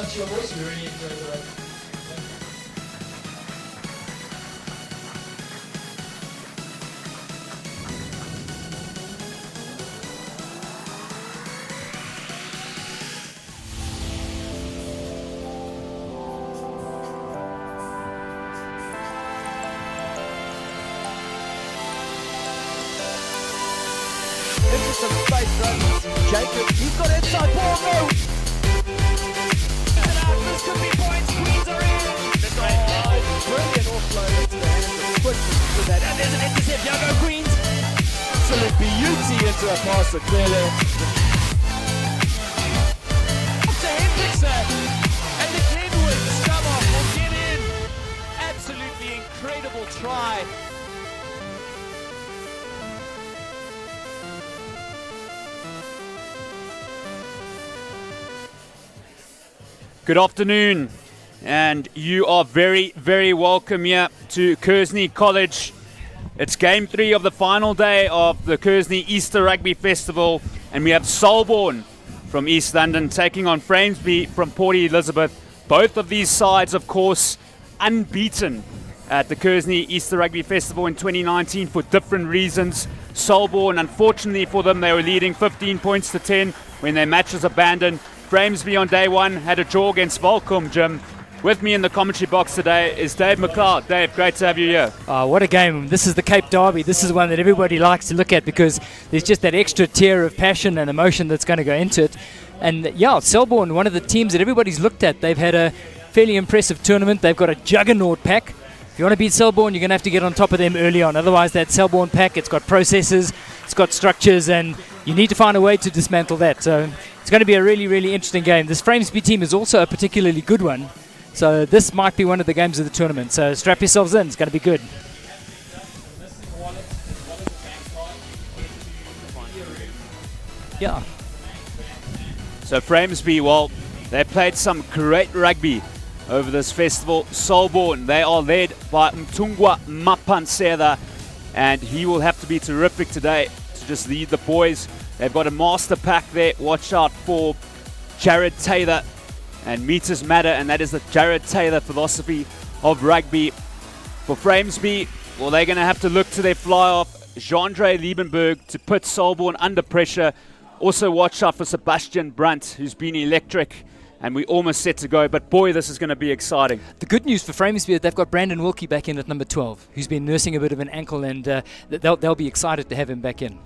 much to your voice. We really enjoyed the rugby. Into some space runs. Jacob, he's got inside ball, no! And this could be points. Queens are in. Brilliant offload into the hands of Quinn with that. And there's an intercept. Here go Queens. Absolute beauty into a pass that clearly. To Hendrickson. And the Glenwood scum off will get in. Absolutely incredible try. Good afternoon, and you are very, very welcome here to Kearsney College. It's game 3 of the final day of the Kearsney Easter Rugby Festival, and we have Selborne from East London taking on Framesby from Port Elizabeth. Both of these sides, of course, unbeaten at the Kearsney Easter Rugby Festival in 2019 for different reasons. Selborne, unfortunately for them, they were leading 15 points to 10 when their match was abandoned. Framesby on day 1 had a draw against Welkom, Jim. With me in the commentary box today is Dave McLeod. Dave, great to have you here. Oh, what a game. This is the Cape Derby. This is one that everybody likes to look at because there's just that extra tier of passion and emotion that's going to go into it. And yeah, Selborne, one of the teams that everybody's looked at. They've had a fairly impressive tournament. They've got a juggernaut pack. If you want to beat Selborne, you're going to have to get on top of them early on. Otherwise, that Selborne pack, it's got processes, it's got structures, and you need to find a way to dismantle that. So it's going to be a really, really interesting game. This Framesby team is also a particularly good one. So this might be one of the games of the tournament. So strap yourselves in. It's going to be good. Yeah. So Framesby, well, they played some great rugby over this festival. Selborne, they are led by Mtungwa Mapanseda, and he will have to be terrific today to just lead the boys. They've got a master pack there. Watch out for Jared Taylor, and meters matter, and that is the Jared Taylor philosophy of rugby. For Framesby, well, they're going to have to look to their fly-off, Jean-Andre Liebenberg, to put Selborne under pressure. Also watch out for Sebastian Brunt, who's been electric, and we're almost set to go. But boy, this is going to be exciting. The good news for Framesby is they've got Brandon Wilkie back in at number 12, who's been nursing a bit of an ankle, and they'll be excited to have him back in.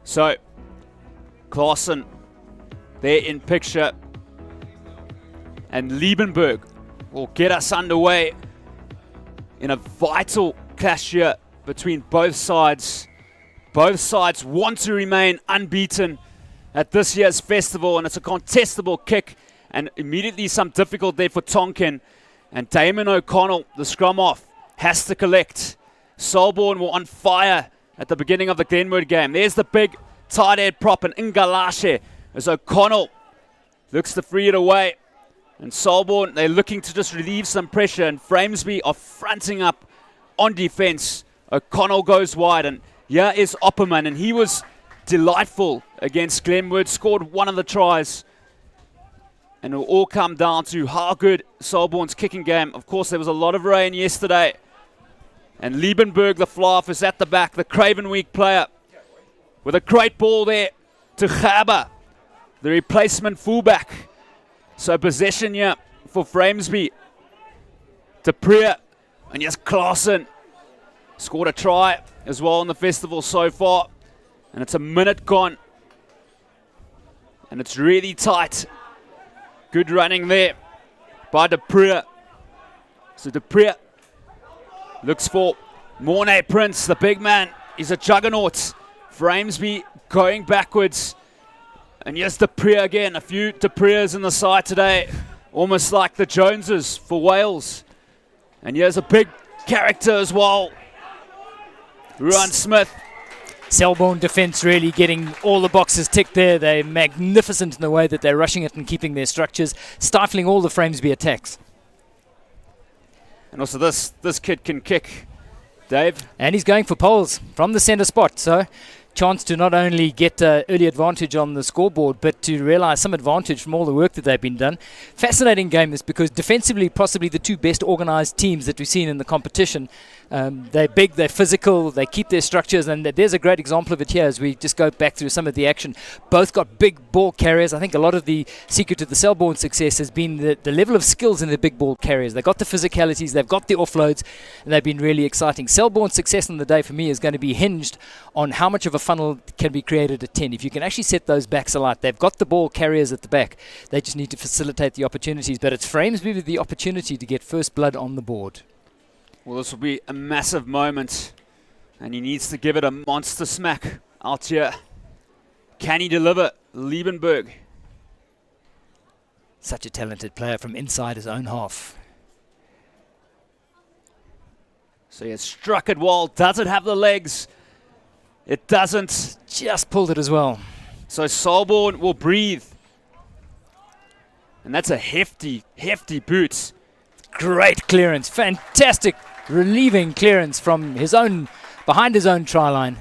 So, Claassen, they're in picture, and Liebenberg will get us underway in a vital clash here between both sides. Both sides want to remain unbeaten at this year's festival, and it's a contestable kick, and immediately some difficult there for Tonkin. And Damon O'Connell, the scrum off, has to collect. Selborne were on fire at the beginning of the Glenwood game. There's the big tight head prop, and Ingalashe as O'Connell looks to free it away. And Selborne, they're looking to just relieve some pressure, and Framesby are fronting up on defense. O'Connell goes wide, and here is Opperman, and he was delightful against Glenwood, scored one of the tries. And it will all come down to how good Selborne's kicking game. Of course, there was a lot of rain yesterday. And Liebenberg, the fly-off, is at the back, the Craven Week player, with a great ball there to Gaba, the replacement fullback. So possession here for Framesby. De Preer, and yes, Claassen scored a try as well in the festival so far. And it's a minute gone. And it's really tight. Good running there by De Preer. So De Preer looks for Mornay Prince, the big man. He's a juggernaut. Framesby going backwards. And yes, De Preer again. A few De Preers in the side today. Almost like the Joneses for Wales. And here's a big character as well. Ruan Smith. Selborne defence really getting all the boxes ticked there. They're magnificent in the way that they're rushing it and keeping their structures, stifling all the Framesby attacks. And also this kid can kick, Dave. And he's going for poles from the centre spot. So chance to not only get early advantage on the scoreboard, but to realise some advantage from all the work that they've been done. Fascinating game is because defensively, possibly the two best organised teams that we've seen in the competition. They're big, they're physical, they keep their structures, and there's a great example of it here as we just go back through some of the action. Both got big ball carriers. I think a lot of the secret to the Selborne success has been the level of skills in the big ball carriers. They've got the physicalities, they've got the offloads, and they've been really exciting. Selborne's success in the day for me is going to be hinged on how much of a funnel can be created at 10. If you can actually set those backs alight, they've got the ball carriers at the back. They just need to facilitate the opportunities. But it's Framesby with the opportunity to get first blood on the board. Well, this will be a massive moment, and he needs to give it a monster smack out here. Can he deliver? Liebenberg. Such a talented player from inside his own half. So he has struck it well. Does it have the legs? It doesn't. Just pulled it as well. So Selborne will breathe. And that's a hefty, hefty boot. Great clearance. Fantastic relieving clearance from his own, behind his own try line.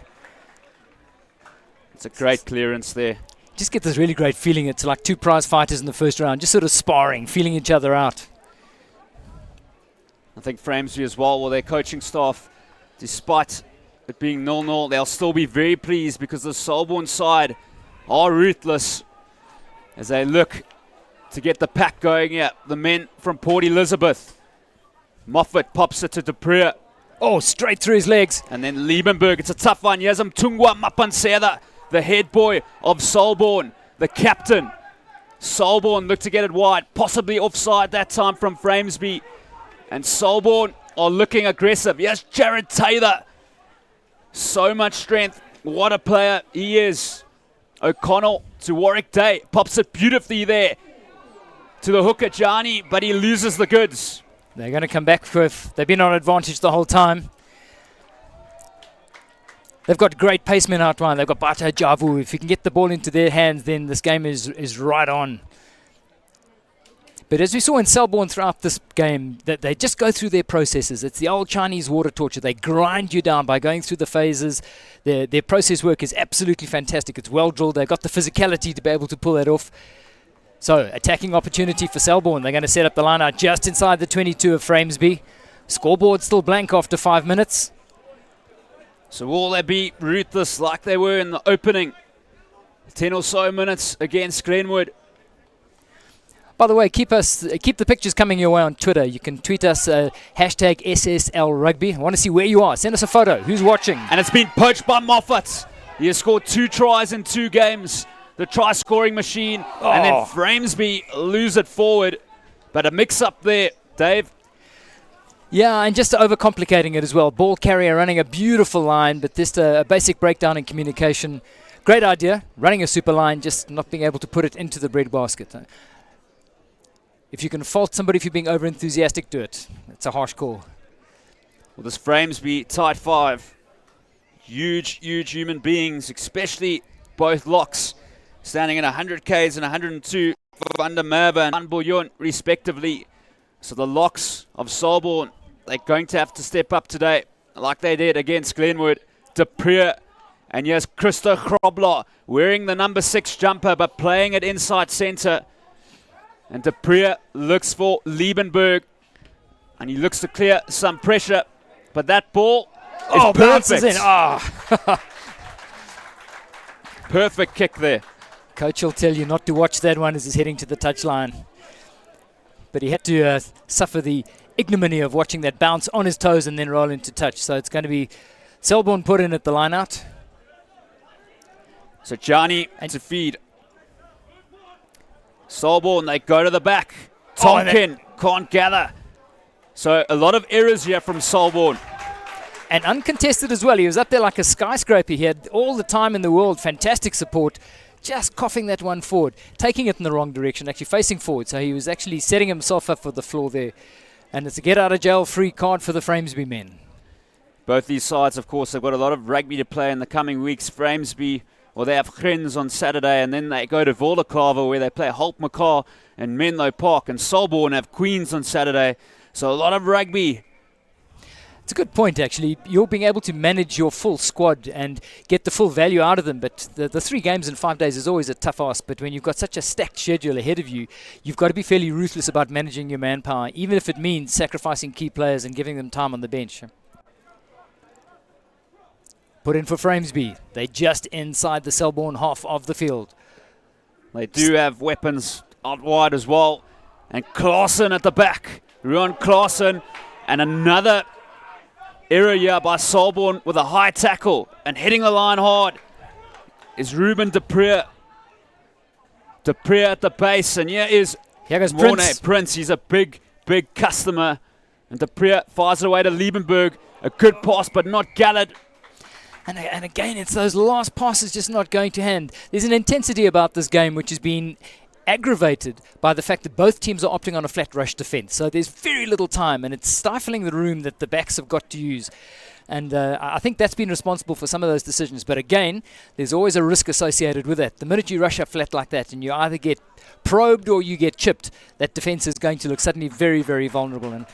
It's a great clearance there. Just get this really great feeling. It's like two prize fighters in the first round, just sort of sparring, feeling each other out. I think Framesby as well, their coaching staff, despite it being 0-0, they'll still be very pleased because the Selborne side are ruthless as they look to get the pack going here. The men from Port Elizabeth. Moffat pops it to Pretoria. Oh, straight through his legs. And then Liebenberg. It's a tough one. Here's Mtungwa Mapanseda, the head boy of Selborne, the captain. Selborne looked to get it wide, possibly offside that time from Framesby. And Selborne are looking aggressive. Yes, Jared Taylor. So much strength. What a player he is. O'Connell to Warwick Day. Pops it beautifully there to the hooker, Jani, but he loses the goods. They're going to come back with, they've been on advantage the whole time. They've got great pacemen out wide. They've got Bata Javu. If you can get the ball into their hands, then this game is right on. But as we saw in Selborne throughout this game, that they just go through their processes. It's the old Chinese water torture. They grind you down by going through the phases. Their process work is absolutely fantastic. It's well drilled. They've got the physicality to be able to pull that off. So, attacking opportunity for Selborne. They're going to set up the line out just inside the 22 of Framesby. Scoreboard still blank after 5 minutes. So will they be ruthless like they were in the opening 10 or so minutes against Glenwood? By the way, keep the pictures coming your way on Twitter. You can tweet us hashtag SSL Rugby. I want to see where you are. Send us a photo. Who's watching? And it's been poached by Moffat. He has scored 2 tries in 2 games. The try-scoring machine. Oh. And then Framesby lose it forward. But a mix-up there, Dave. Yeah, and just overcomplicating it as well. Ball carrier running a beautiful line, but just a basic breakdown in communication. Great idea, running a super line, just not being able to put it into the breadbasket. If you can fault somebody for being over-enthusiastic, do it. It's a harsh call. Well, this Framesby tight 5. Huge, huge human beings, especially both locks, standing at 100 Ks and 102 Van der Merwe and Van Bouillon, respectively. So the locks of Selborne, they're going to have to step up today, like they did against Glenwood. Pretoria, and here's Christo Grobler, wearing the number 6 jumper, but playing it inside centre. And Pretoria looks for Liebenberg, and he looks to clear some pressure, but that ball is bounces perfect. In. Oh. Perfect kick there. Coach will tell you not to watch that one as he's heading to the touchline. But he had to suffer the ignominy of watching that bounce on his toes and then roll into touch. So it's going to be Selborne put in at the line out. So Johnny to feed. Selborne, they go to the back. Tonkin can't gather. So a lot of errors here from Selborne. And uncontested as well. He was up there like a skyscraper. He had all the time in the world. Fantastic support. Just coughing that one forward. Taking it in the wrong direction. Actually facing forward. So he was actually setting himself up for the floor there. And it's a get-out-of-jail-free card for the Framesby men. Both these sides, of course, have got a lot of rugby to play in the coming weeks. Framesby, well, they have Grens on Saturday, and then they go to Volderklaver where they play Holt McCar and Menlo Park. And Selborne have Queens on Saturday. So a lot of rugby. It's a good point, actually. You're being able to manage your full squad and get the full value out of them. But the 3 games in 5 days is always a tough ask. But when you've got such a stacked schedule ahead of you, you've got to be fairly ruthless about managing your manpower, even if it means sacrificing key players and giving them time on the bench. Put in for Framesby. They're just inside the Selborne half of the field. They do have weapons out wide as well. And Klaassen at the back. Ruan Klaassen. And another error here by Selborne with a high tackle. And hitting the line hard is Ruben de Preer. De Preer at the base. And here goes Morne Prince. He's a big customer. And de Preer fires it away to Liebenberg. A good pass, but not Gallard. And again, it's those last passes just not going to hand. There's an intensity about this game which has been aggravated by the fact that both teams are opting on a flat rush defence. So there's very little time, and it's stifling the room that the backs have got to use. And I think that's been responsible for some of those decisions. But again, there's always a risk associated with that. The minute you rush up flat like that and you either get probed or you get chipped, that defence is going to look suddenly very, very vulnerable. And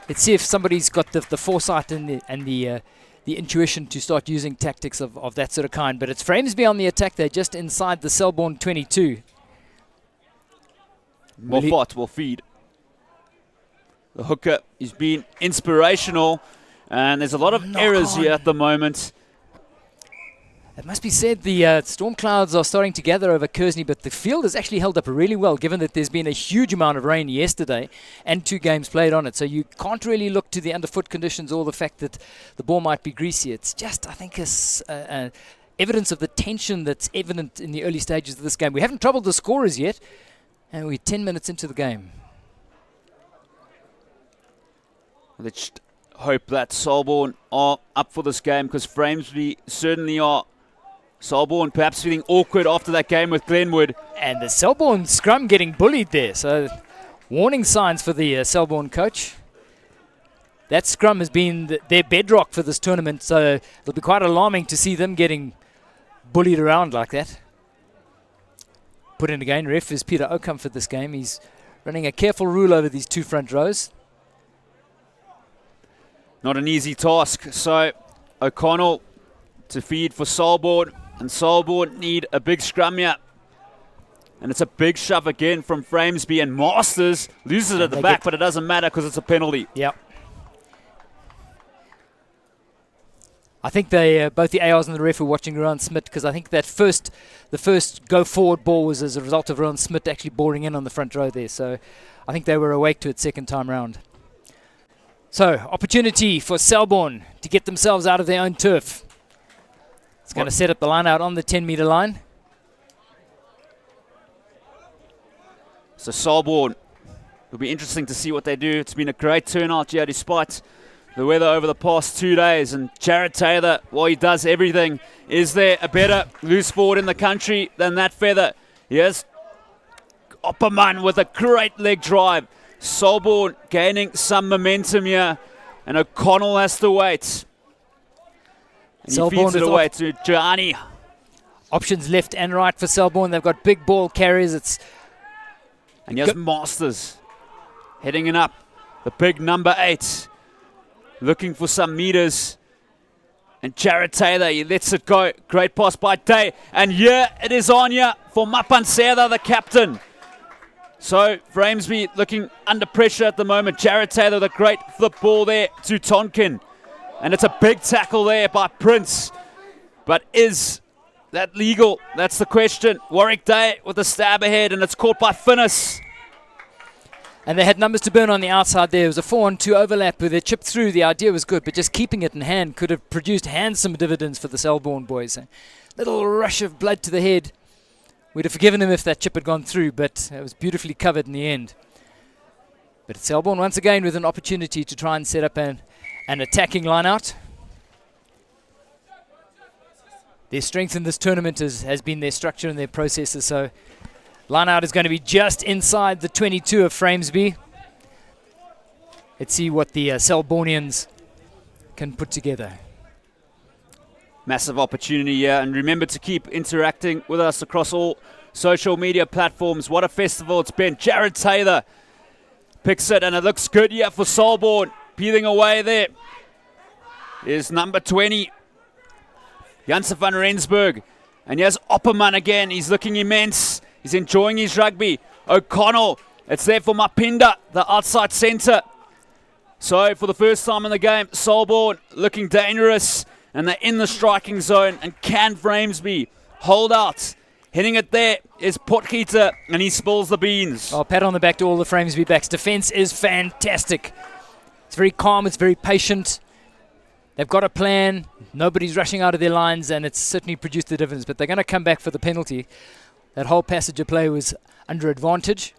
let's see if somebody's got the foresight and the intuition to start using tactics of that sort of kind. But it's Framesby on the attack. They're just inside the Selborne 22. Moffat will feed. The hooker is being inspirational, and there's a lot of errors here at the moment. It must be said the storm clouds are starting to gather over Kearsney, but the field has actually held up really well, given that there's been a huge amount of rain yesterday and 2 games played on it. So you can't really look to the underfoot conditions or the fact that the ball might be greasy. It's just, I think, evidence of the tension that's evident in the early stages of this game. We haven't troubled the scorers yet, and we're 10 minutes into the game. Let's hope that Selborne are up for this game, because Framesby certainly are. Selborne perhaps feeling awkward after that game with Glenwood. And the Selborne scrum getting bullied there. So warning signs for the Selborne coach. That scrum has been their bedrock for this tournament, so it'll be quite alarming to see them getting bullied around like that. Put in again, ref is Peter Oakham for this game. He's running a careful rule over these 2 front rows. Not an easy task. So O'Connell to feed for Selborne, and Selborne need a big scrum here. And it's a big shove again from Framesby, and Masters loses it at the back, but it doesn't matter because it's a penalty. Yep. I think they both the ARs and the ref were watching Rowan Smith, because I think that the first go forward ball was as a result of Rowan Smith actually boring in on the front row there. So I think they were awake to it second time round. So opportunity for Selborne to get themselves out of their own turf. It's going to set up the line out on the 10-metre line. So Selborne, it'll be interesting to see what they do. It's been a great turnout here despite the weather over the past 2 days. And Jared Taylor, well, he does everything. Is there a better loose forward in the country than that feather? Yes. Opperman with a great leg drive. Selborne gaining some momentum here. And O'Connell has to wait. And he feeds it away to Gianni. Options left and right for Selborne. They've got big ball carriers. And here's Masters heading in up. The big number 8. Looking for some meters. And Jared Taylor, he lets it go. Great pass by Day. And here it is on here for Mapansera, the captain. So Framesby looking under pressure at the moment. Jared Taylor, the great flip ball there to Tonkin. And it's a big tackle there by Prince. But is that legal? That's the question. Warwick Day with a stab ahead, and it's caught by Finnis. And they had numbers to burn on the outside there. It was a 4-on-2 overlap with it chipped through. The idea was good, but just keeping it in hand could have produced handsome dividends for the Selborne boys. A little rush of blood to the head. We'd have forgiven him if that chip had gone through, but it was beautifully covered in the end. But Selborne once again with an opportunity to try and set up an attacking line-out. Their strength in this tournament has been their structure and their processes, so line-out is going to be just inside the 22 of Framesby. Let's see what the Selbornians can put together. Massive opportunity here, and remember to keep interacting with us across all social media platforms. What a festival it's been. Jared Taylor picks it, and it looks good here for Selborne. Peeling away there. is number 20, Jansen van Rensburg. And here's Opperman again. He's looking immense. He's enjoying his rugby. O'Connell, it's there for Mapinda, the outside centre. So for the first time in the game, Selborne looking dangerous. And they're in the striking zone. And can Framesby hold out? Hitting it there is Potgieter, and he spills the beans. Oh, pat on the back to all the Framesby backs. Defence is fantastic. It's very calm, it's very patient. They've got a plan. Nobody's rushing out of their lines, and it's certainly produced the difference. But they're going to come back for the penalty. That whole passage of play was under advantage.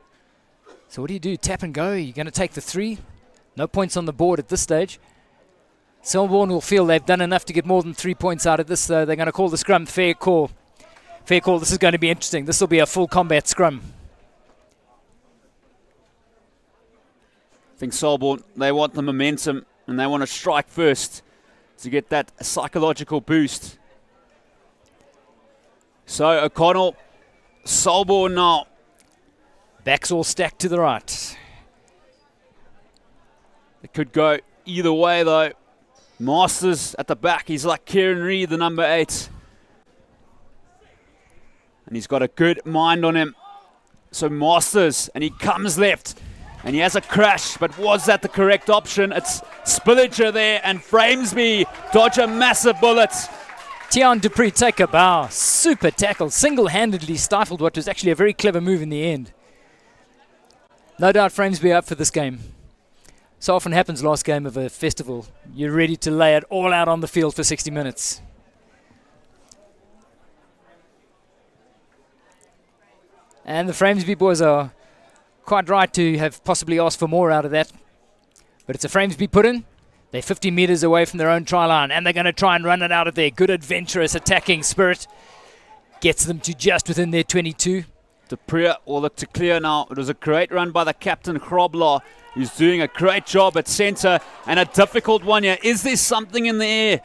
So what do? Tap and go? You're going to take the 3? No points on the board at this stage. Selborne will feel they've done enough to get more than 3 points out of this, so they're going to call the scrum fair call. Fair call. This is going to be interesting. This will be a full combat scrum. I think Selborne, they want the momentum and they want to strike first to get that psychological boost. So O'Connell, Selborne now. Backs all stacked to the right. It could go either way though. Masters at the back. He's like Kieran Reid, the number 8. And he's got a good mind on him. So Masters, and he comes left. And he has a crash, but was that the correct option? It's Spillager there, and Framesby dodge a massive bullet. Tian Dupree take a bow. Super tackle. Single-handedly stifled what was actually a very clever move in the end. No doubt Framesby up for this game. So often happens last game of a festival. You're ready to lay it all out on the field for 60 minutes. And the Framesby boys are quite right to have possibly asked for more out of that. But it's a Framesby put in. They're 50 metres away from their own try line, and they're going to try and run it out of there. Good adventurous attacking spirit. Gets them to just within their 22. Dupree will look to clear now. It was a great run by the captain, Grobler, who's doing a great job at centre, and a difficult one here. Is there something in the air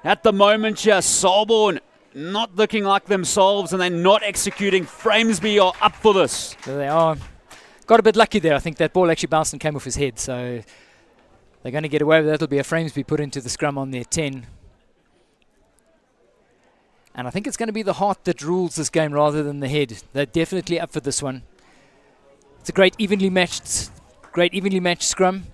at the moment here? Selborne not looking like themselves, and they're not executing. Framesby are up for this. There they are. Got a bit lucky there. I think that ball actually bounced and came off his head, so they're going to get away with that. It'll be a Framesby put into the scrum on their 10. And I think it's going to be the heart that rules this game rather than the head. They're definitely up for this one. It's a great evenly matched scrum.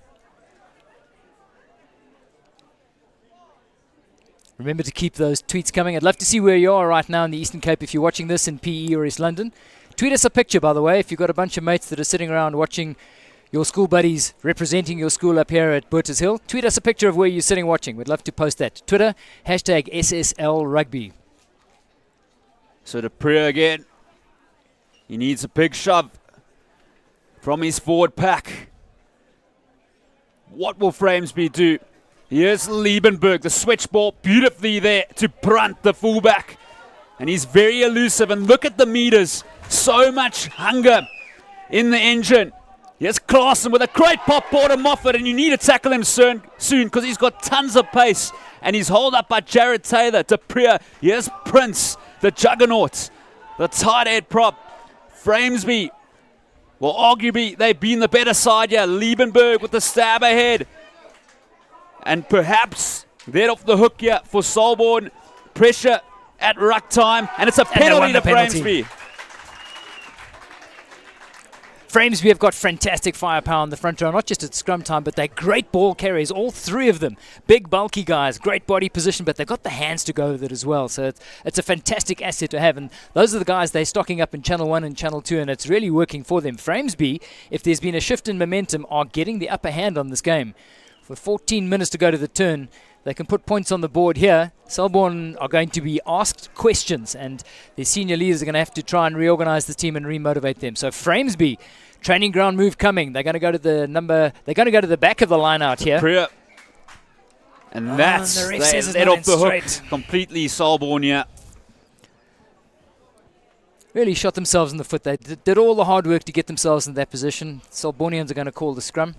Remember to keep those tweets coming. I'd love to see where you are right now in the Eastern Cape if you're watching this in PE or East London. Tweet us a picture, by the way, if you've got a bunch of mates that are sitting around watching your school buddies representing your school up here at Botha's Hill. Tweet us a picture of where you're sitting watching. We'd love to post that. Twitter, #SSL Rugby. So Dupree again. He needs a big shove from his forward pack. What will Framesby do? Here's Liebenberg, the switch ball beautifully there to Brandt, the fullback. And he's very elusive. And look at the meters. So much hunger in the engine. Here's Klassen with a great pop ball to Moffat. And you need to tackle him soon because he's got tons of pace. And he's held up by Jared Taylor. Dupree. Here's Prince, the juggernaut, the tight head prop. Framesby. Well, arguably, they've been the better side here. Liebenberg with the stab ahead. And perhaps they're off the hook here for Selborne. Pressure at ruck time. And it's a penalty to Framesby. Framesby have got fantastic firepower on the front row, not just at scrum time, but they're great ball carriers, all 3 of them. Big, bulky guys, great body position, but they've got the hands to go with it as well. So it's a fantastic asset to have. And those are the guys they're stocking up in Channel 1 and Channel 2, and it's really working for them. Framesby, if there's been a shift in momentum, are getting the upper hand on this game. For 14 minutes to go to the turn, they can put points on the board here. Selborne are going to be asked questions, and their senior leaders are going to have to try and reorganize the team and remotivate them. So Framesby, training ground move coming. They're going to go to the back of the line out here. Dupree. And that's the ref says they're off the hook straight. completely. Selborne here. Really shot themselves in the foot. They did all the hard work to get themselves in that position. Selbornians are going to call the scrum.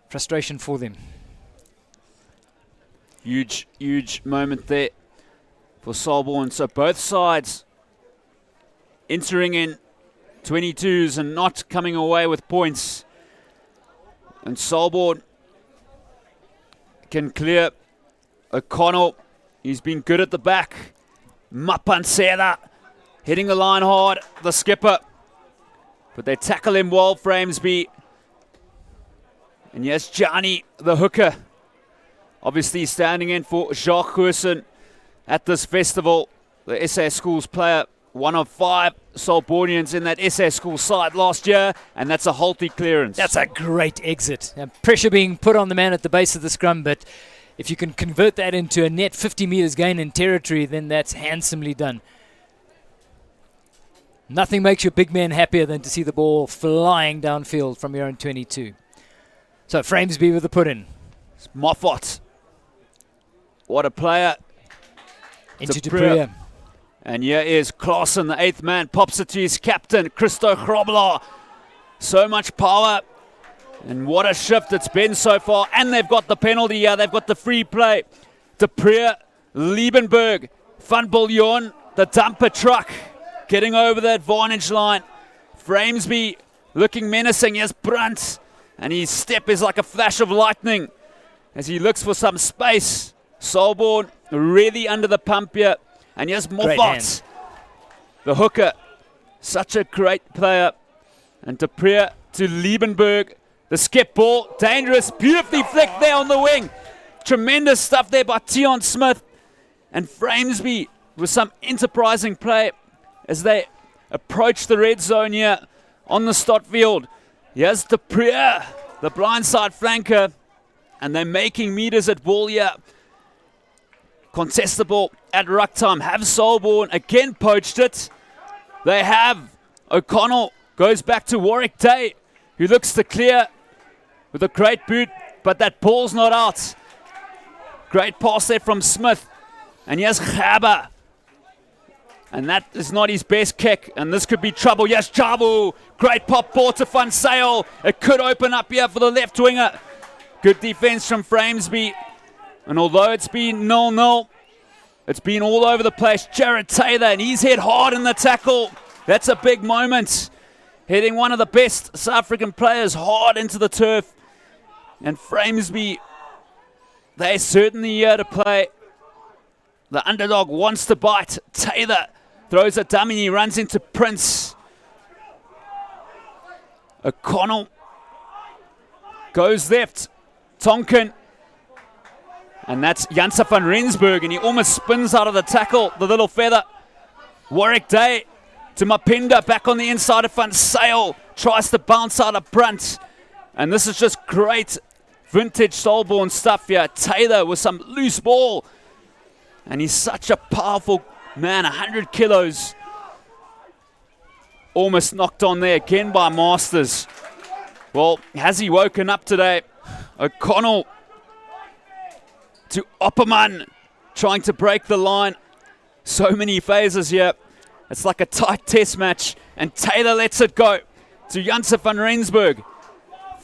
Frustration for them. Huge, huge moment there for Selborne. So both sides entering in 22s and not coming away with points. And Selborne can clear. O'Connell, he's been good at the back. Mapansera, hitting the line hard, the skipper. But they tackle him well, Framesby. And yes, Johnny, the hooker, obviously standing in for Jacques Goosen at this festival. The SA Schools player, one of 5 Selbornians in that SA School side last year, and that's a halty clearance. That's a great exit. Pressure being put on the man at the base of the scrum, but if you can convert that into a net 50 metres gain in territory, then that's handsomely done. Nothing makes your big man happier than to see the ball flying downfield from your own 22. So Framesby with the put-in. It's Moffat. What a player. Into Pretoria. And here is Klaassen, the 8th man, pops it to his captain, Christo Grobler. So much power. And what a shift it's been so far. And they've got the penalty here. They've got the free play. De Preer, Liebenberg, Van Biljon, the dumper truck, getting over the advantage line. Framesby looking menacing. Yes, Brunt. And his step is like a flash of lightning as he looks for some space. Selborne really under the pump here. And yes, Moffat, the hooker. Such a great player. And De Preer to Liebenberg. The skip ball, dangerous, beautifully flicked there on the wing. Tremendous stuff there by Tion Smith. And Framesby with some enterprising play as they approach the red zone here on the start field. Here's De Preer, the blindside flanker. And they're making meters at ball here. Contestable at ruck time. Have Selborne again poached it. They have. O'Connell goes back to Warwick Day, who looks to clear with a great boot, but that ball's not out. Great pass there from Smith. And here's Gaba. And that is not his best kick, and this could be trouble. Yes, Jabu. Great pop ball to Van Sale. It could open up here for the left winger. Good defense from Framesby. And although it's been 0-0, it's been all over the place. Jared Taylor, and he's hit hard in the tackle. That's a big moment. Hitting one of the best South African players hard into the turf. And Framesby, they're certainly here to play. The underdog wants to bite. Taylor throws a dummy. He runs into Prince. O'Connell goes left. Tonkin. And that's Jansen van Rensburg, and he almost spins out of the tackle, the little feather. Warwick Day to Mapinda, back on the inside of Van Sale. Tries to bounce out of Brunt. And this is just great vintage Selborne stuff here. Taylor with some loose ball. And he's such a powerful man, 100 kilos. Almost knocked on there again by Masters. Well, has he woken up today? O'Connell to Opperman, trying to break the line. So many phases here. It's like a tight test match. And Taylor lets it go to Jansen van Rensburg.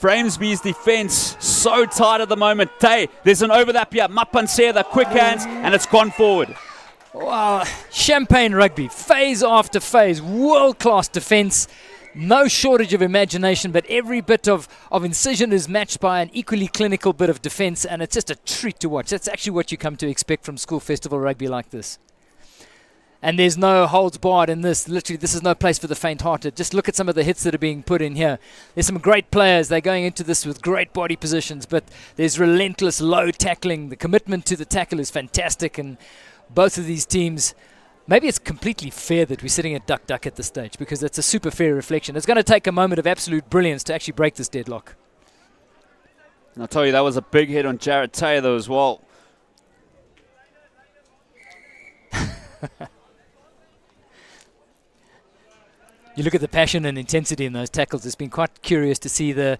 Framesby's defense so tight at the moment. There's an overlap here. Mapansera, the quick hands, and it's gone forward. Wow, champagne rugby, phase after phase, world-class defense. No shortage of imagination, but every bit of incision is matched by an equally clinical bit of defense, and it's just a treat to watch. That's actually what you come to expect from school festival rugby like this. And there's no holds barred in this. Literally, this is no place for the faint-hearted. Just look at some of the hits that are being put in here. There's some great players. They're going into this with great body positions, but there's relentless low tackling. The commitment to the tackle is fantastic, and both of these teams, maybe it's completely fair that we're sitting at duck at this stage, because it's a super fair reflection. It's going to take a moment of absolute brilliance to actually break this deadlock. And I'll tell you, that was a big hit on Jared Taylor as well. You look at the passion and intensity in those tackles. It's been quite curious to see the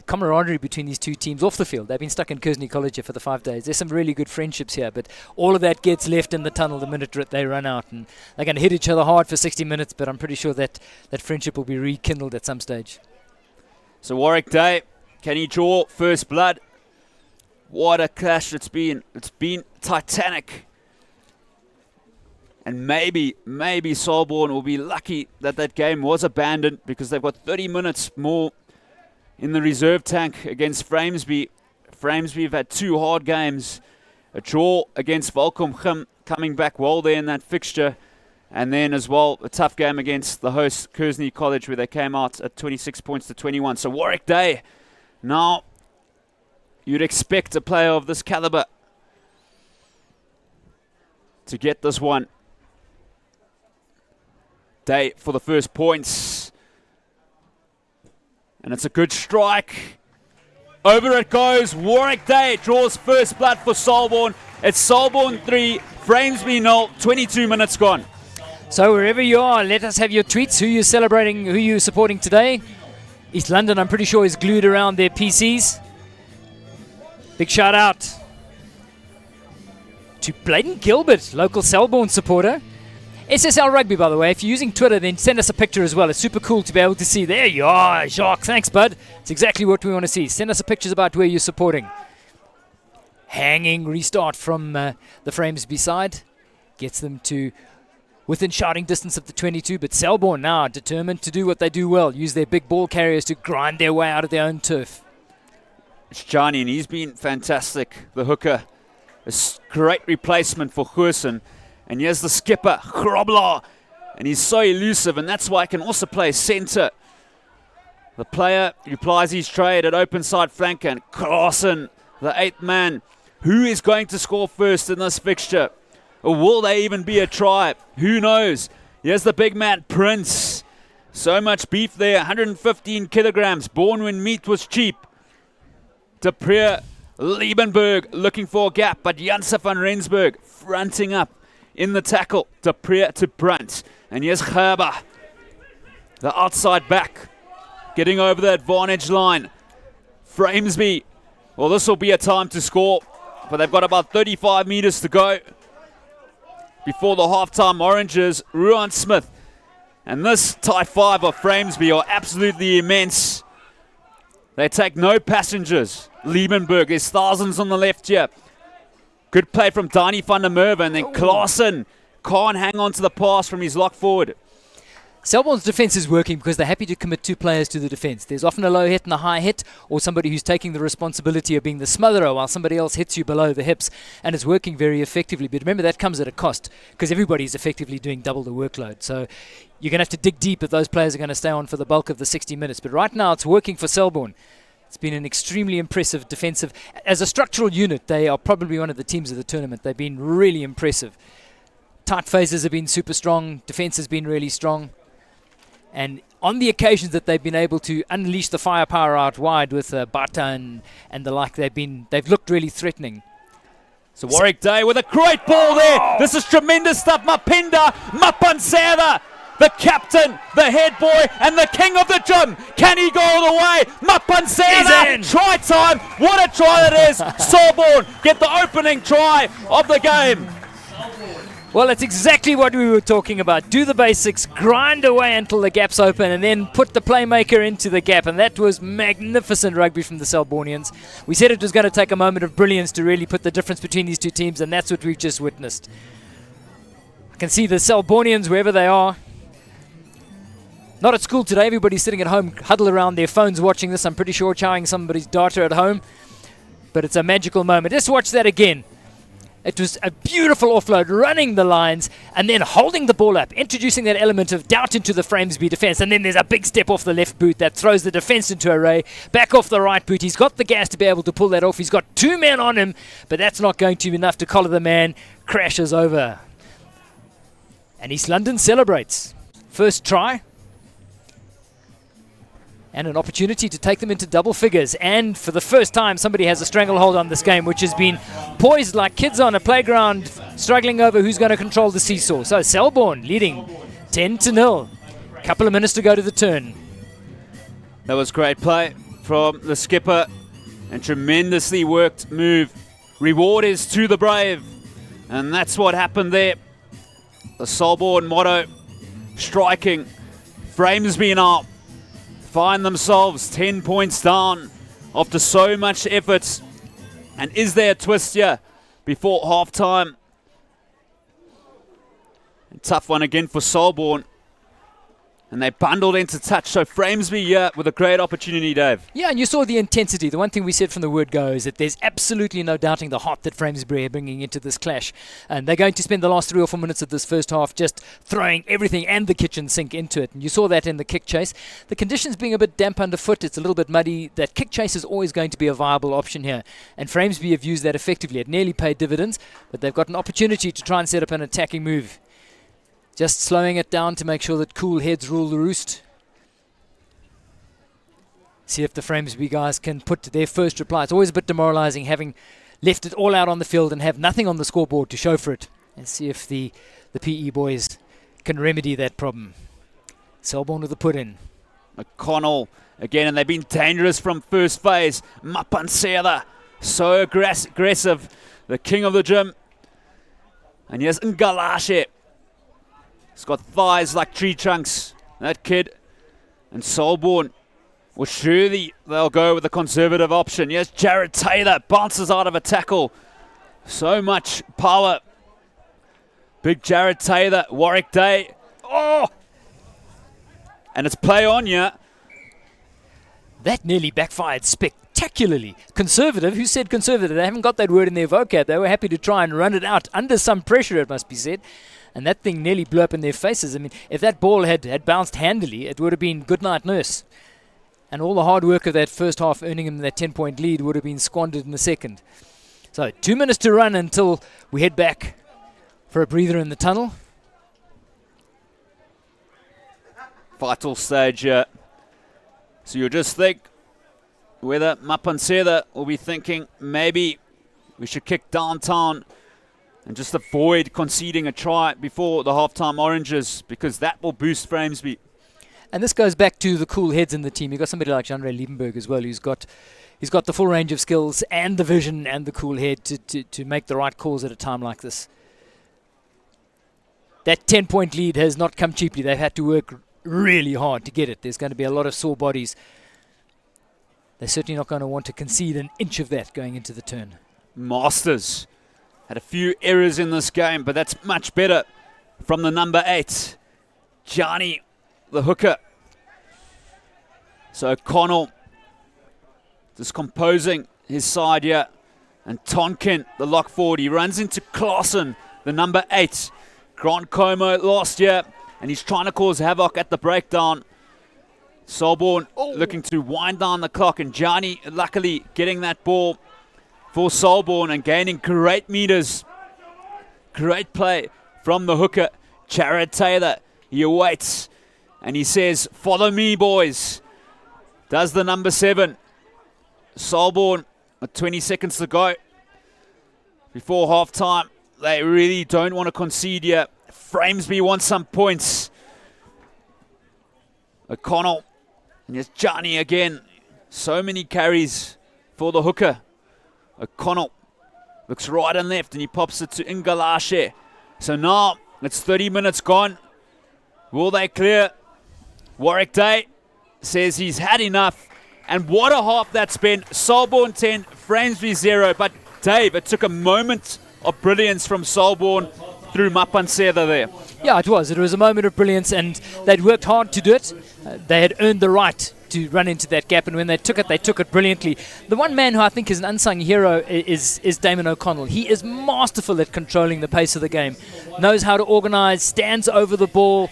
camaraderie between these two teams off the field. They've been stuck in Kearsney College here for the 5 days. There's some really good friendships here, but all of that gets left in the tunnel the minute they run out. And they're going to hit each other hard for 60 minutes, but I'm pretty sure that friendship will be rekindled at some stage. So Warwick Day, can he draw first blood? What a clash it's been. It's been titanic. And maybe Selborne will be lucky that game was abandoned, because they've got 30 minutes more in the reserve tank against Framesby. Framesby have had 2 hard games. A draw against Welkom, coming back well there in that fixture. And then as well, a tough game against the host, Kearsney College, where they came out at 26 points to 21. So Warwick Day, now you'd expect a player of this caliber to get this one. Day for the first points. And it's a good strike. Over it goes. Warwick Day draws first blood for Selborne. It's Selborne 3, Framesby 0, 22 minutes gone. So wherever you are, let us have your tweets. Who you're celebrating, who you're supporting today. East London, I'm pretty sure, is glued around their PCs. Big shout out to Bladen Gilbert, local Selborne supporter. SSL Rugby, by the way. If you're using Twitter, then send us a picture as well. It's super cool to be able to see. There you are, Jacques. Thanks, bud. It's exactly what we want to see. Send us pictures about where you're supporting. Hanging restart from the Framesby side. Gets them to within shouting distance of the 22. But Selborne now determined to do what they do well. Use their big ball carriers to grind their way out of their own turf. It's Johnny, and he's been fantastic. The hooker. A great replacement for Jansen. And here's the skipper, Grobler. And he's so elusive, and that's why he can also play centre. The player replies his trade at open side flank, and Carson, the 8th man. Who is going to score first in this fixture? Or will there even be a try? Who knows? Here's the big man, Prince. So much beef there, 115 kilograms, born when meat was cheap. De Preer, Liebenberg looking for a gap, but Jansen van Rensburg fronting up. In the tackle, De Preer to Brunt. And here's Gerber, the outside back, getting over the advantage line. Framesby, well, this will be a time to score, but they've got about 35 meters to go before the halftime oranges. Ruan Smith and this tie 5 of Framesby are absolutely immense. They take no passengers. Liebenberg, there's thousands on the left here. Good play from Danny van der Merwe, and then Klaassen can't hang on to the pass from his lock forward. Selborne's defence is working because they're happy to commit 2 players to the defence. There's often a low hit and a high hit, or somebody who's taking the responsibility of being the smotherer while somebody else hits you below the hips, and it's working very effectively. But remember, that comes at a cost because everybody's effectively doing double the workload. So you're going to have to dig deep if those players are going to stay on for the bulk of the 60 minutes. But right now, it's working for Selborne. It's been an extremely impressive defensive. As a structural unit, they are probably one of the teams of the tournament. They've been really impressive. Tight phases have been super strong. Defense has been really strong. And on the occasions that they've been able to unleash the firepower out wide with Bata and the like, they've looked really threatening. So Warwick Day with a great ball there. This is tremendous stuff. Mapinda, Mapansera, the captain, the head boy, and the king of the gym. Can he go all the way? Mapansera, try time. What a try that is. Selborne get the opening try of the game. Well, that's exactly what we were talking about. Do the basics, grind away until the gap's open, and then put the playmaker into the gap. And that was magnificent rugby from the Selbornians. We said it was going to take a moment of brilliance to really put the difference between these two teams, and that's what we've just witnessed. I can see the Selbornians, wherever they are. Not at school today. Everybody's sitting at home, huddled around their phones watching this. I'm pretty sure chowing somebody's data at home. But it's a magical moment. Let's watch that again. It was a beautiful offload, running the lines, and then holding the ball up, introducing that element of doubt into the Framesby defence. And then there's a big step off the left boot that throws the defence into array. Back off the right boot. He's got the gas to be able to pull that off. He's got 2 men on him, but that's not going to be enough to collar the man. Crashes over. And East London celebrates. First try. And an opportunity to take them into double figures. And for the first time, somebody has a stranglehold on this game, which has been poised like kids on a playground, struggling over who's going to control the seesaw. So Selborne leading 10-0. Couple of minutes to go to the turn. That was great play from the skipper and tremendously worked move. Reward is to the brave. And that's what happened there. The Selborne motto, striking. Framesby now find themselves 10 points down after so much effort. And is there a twist here before half-time? Tough one again for Selborne. And they bundled into touch. So Framesby here with a great opportunity, Dave. Yeah, and you saw the intensity. The one thing we said from the word go is that there's absolutely no doubting the heart that Framesby are bringing into this clash. And they're going to spend the last 3 or 4 minutes of this first half just throwing everything and the kitchen sink into it. And you saw that in the kick chase. The conditions being a bit damp underfoot, it's a little bit muddy. That kick chase is always going to be a viable option here. And Framesby have used that effectively. It nearly paid dividends, but they've got an opportunity to try and set up an attacking move. Just slowing it down to make sure that cool heads rule the roost. See if the Framesby guys can put their first reply. It's always a bit demoralizing having left it all out on the field and have nothing on the scoreboard to show for it. And see if the PE boys can remedy that problem. Selborne with the put in. McConnell again, and they've been dangerous from first phase. Mapansera, so aggressive. The king of the gym. And here's Ngalashe. He's got thighs like tree trunks, that kid. And Selborne, well, surely they'll go with the conservative option. Yes, Jared Taylor bounces out of a tackle. So much power. Big Jared Taylor, Warwick Day. Oh! And it's play on here. That nearly backfired spectacularly. Conservative, who said conservative? They haven't got that word in their vocab. They were happy to try and run it out under some pressure, it must be said. And that thing nearly blew up in their faces. I mean, if that ball had bounced handily, it would have been good night nurse. And all the hard work of that first half earning him that 10-point lead would have been squandered in the second. So 2 minutes to run until we head back for a breather in the tunnel. Vital stage here. So you just think whether Mapansera will be thinking maybe we should kick downtown and just avoid conceding a try before the halftime oranges, because that will boost Framesby. And this goes back to the cool heads in the team. You've got somebody like Jean-Ray Liebenberg as well, he's got the full range of skills and the vision and the cool head to make the right calls at a time like this. That 10-point lead has not come cheaply. They've had to work really hard to get it. There's going to be a lot of sore bodies. They're certainly not going to want to concede an inch of that going into the turn. Masters had a few errors in this game, but that's much better from the number 8, Johnny, the hooker. So O'Connell just composing his side here. And Tonkin, the lock forward, he runs into Claassen, the number 8. Grant Como last year, and he's trying to cause havoc at the breakdown. Selborne looking to wind down the clock, and Johnny luckily getting that ball for Selborne and gaining great meters. Great play from the hooker, Jared Taylor. He awaits and he says, "Follow me, boys." Does the number 7. Selborne with 20 seconds to go before halftime. They really don't want to concede here. Framesby wants some points. O'Connell, and here's Johnny again. So many carries for the hooker. O'Connell looks right and left, and he pops it to Ngalashe. So now it's 30 minutes gone. Will they clear? Warwick Day says he's had enough. And what a half that's been. Selborne 10, Framesby 0. But Dave, it took a moment of brilliance from Selborne through Mapansera there. Yeah, it was. It was a moment of brilliance, and they'd worked hard to do it. They had earned the right to run into that gap, and when they took it brilliantly. The one man who I think is an unsung hero is Damon O'Connell. He is masterful at controlling the pace of the game, knows how to organize, stands over the ball,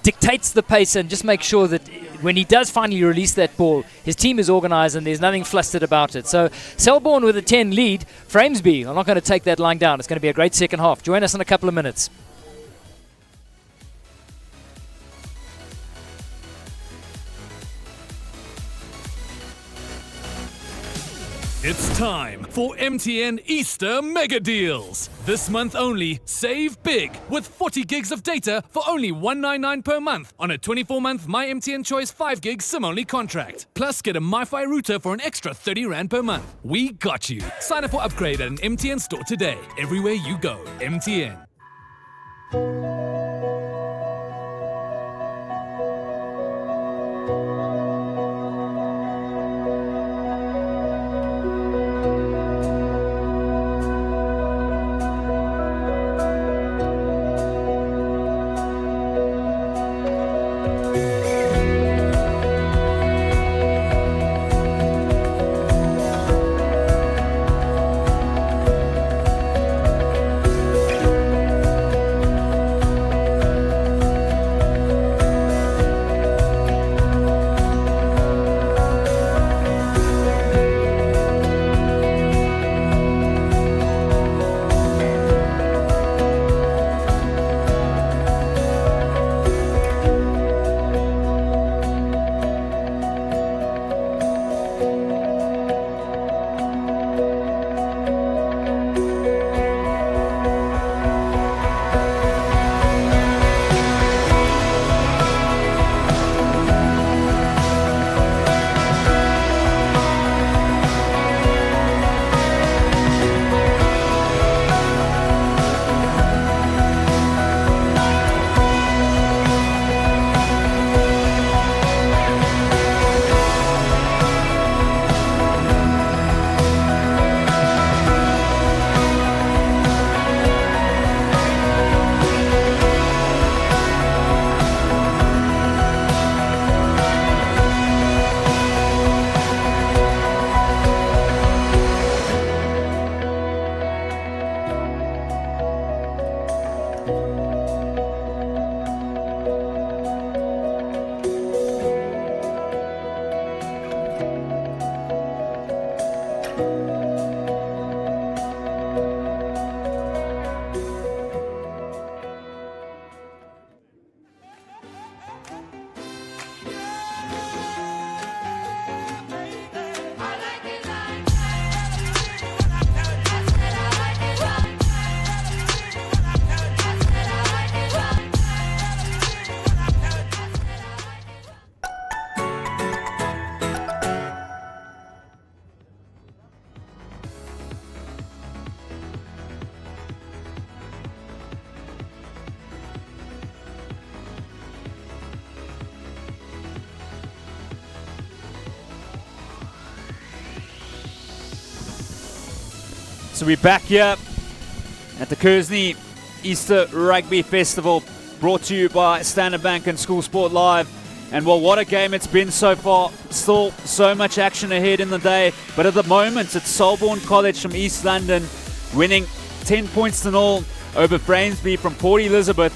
dictates the pace, and just makes sure that when he does finally release that ball, his team is organized and there's nothing flustered about it. So Selborne with a 10 lead. Framesby are not going to take that lying down. It's going to be a great second half. Join us in a couple of minutes. It's time for MTN Easter Mega Deals. This month only, save big with 40 gigs of data for only $199 per month on a 24-month My MTN Choice 5 gig SIM-only contract. Plus, get a MiFi router for an extra $30 per month. We got you. Sign up for upgrade at an MTN store today. Everywhere you go, MTN. So we're back here at the Kearsney Easter Rugby Festival, brought to you by Standard Bank and School Sport Live. And well, what a game it's been so far. Still so much action ahead in the day, but at the moment it's Selborne College from East London winning 10 points to 0 over Framesby from Port Elizabeth.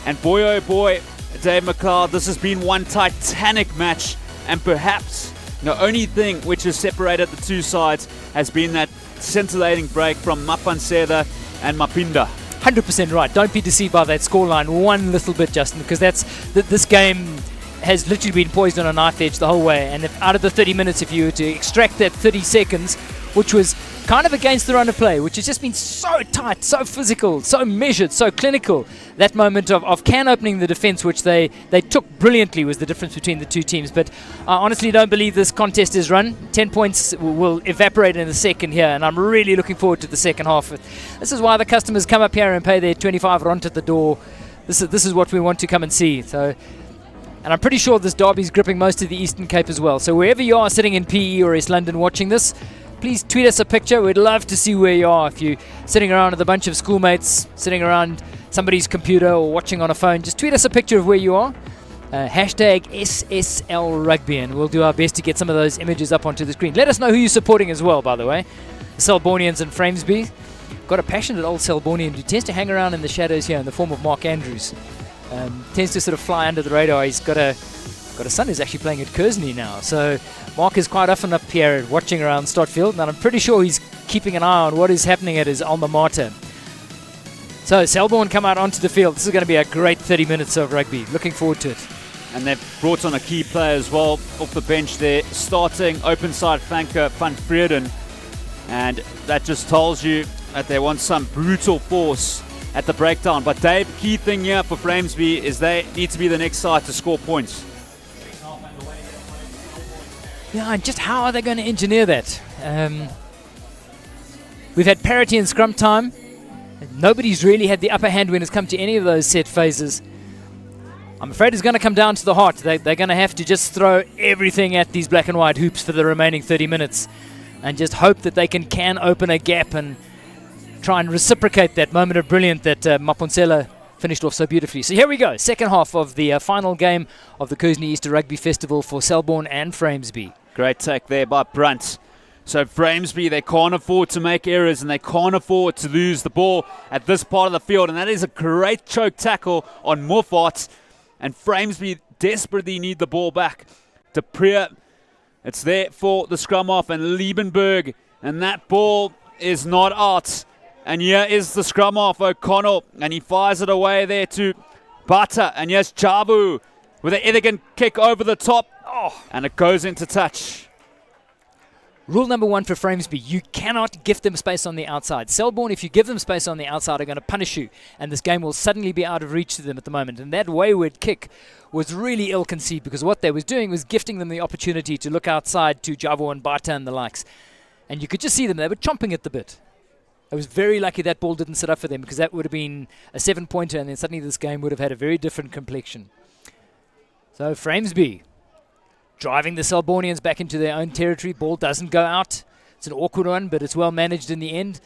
And boy oh boy, Dave McLeod, this has been one titanic match, and perhaps the only thing which has separated the two sides has been that scintillating break from Mapanseda and Mapinda. 100% right. Don't be deceived by that scoreline one little bit, Justin, because this game has literally been poised on a knife edge the whole way. And if out of the 30 minutes, if you were to extract that 30 seconds, which was kind of against the run of play, which has just been so tight, so physical, so measured, so clinical, that moment of can opening the defence, which they took brilliantly, was the difference between the two teams. But I honestly don't believe this contest is run. 10 points will evaporate in a second here, and I'm really looking forward to the second half. This is why the customers come up here and pay their 25 rand at the door. This is what we want to come and see. So. And I'm pretty sure this derby's gripping most of the Eastern Cape as well. So wherever you are sitting in PE or East London watching this, please tweet us a picture. We'd love to see where you are. If you're sitting around with a bunch of schoolmates, sitting around somebody's computer or watching on a phone, just tweet us a picture of where you are. Hashtag SSL Rugby, and we'll do our best to get some of those images up onto the screen. Let us know who you're supporting as well, by the way. The Selbornians and Framesby. Got a passionate old Selbornian who tends to hang around in the shadows here in the form of Mark Andrews. Tends to sort of fly under the radar. He's got a son who's actually playing at Kearsney now. So Mark is quite often up here watching around Stotfield, and I'm pretty sure he's keeping an eye on what is happening at his alma mater. So Selborne come out onto the field. This is going to be a great 30 minutes of rugby. Looking forward to it. And they've brought on a key player as well off the bench there, starting open side flanker Van Vreden. And that just tells you that they want some brutal force at the breakdown. But Dave, key thing here for Framesby is they need to be the next side to score points. Yeah, and just how are they going to engineer that? We've had parity in scrum time. Nobody's really had the upper hand when it's come to any of those set phases. I'm afraid it's going to come down to the heart. They're going to have to just throw everything at these black and white hoops for the remaining 30 minutes and just hope that they can open a gap and try and reciprocate that moment of brilliance that Maponsela finished off so beautifully. So here we go, second half of the final game of the Kearsney Easter Rugby Festival for Selborne and Framesby. Great take there by Brunt. So Framesby, they can't afford to make errors and they can't afford to lose the ball at this part of the field. And that is a great choke tackle on Muffart. And Framesby desperately need the ball back. De Prier, it's there for the scrum off, and Liebenberg. And that ball is not out. And here is the scrum off, O'Connell, and he fires it away there to Bata. And here's Jabu with an elegant kick over the top. Oh, and it goes into touch. Rule number one for Framesby, you cannot give them space on the outside. Selborne, if you give them space on the outside, are going to punish you, and this game will suddenly be out of reach to them at the moment. And that wayward kick was really ill-conceived, because what they was doing was gifting them the opportunity to look outside to Javo and Bata and the likes. And you could just see them, they were chomping at the bit. I was very lucky that ball didn't sit up for them, because that would have been a 7-pointer, and then suddenly this game would have had a very different complexion. So Framesby driving the Selbornians back into their own territory. Ball doesn't go out. It's an awkward one, but it's well managed in the end.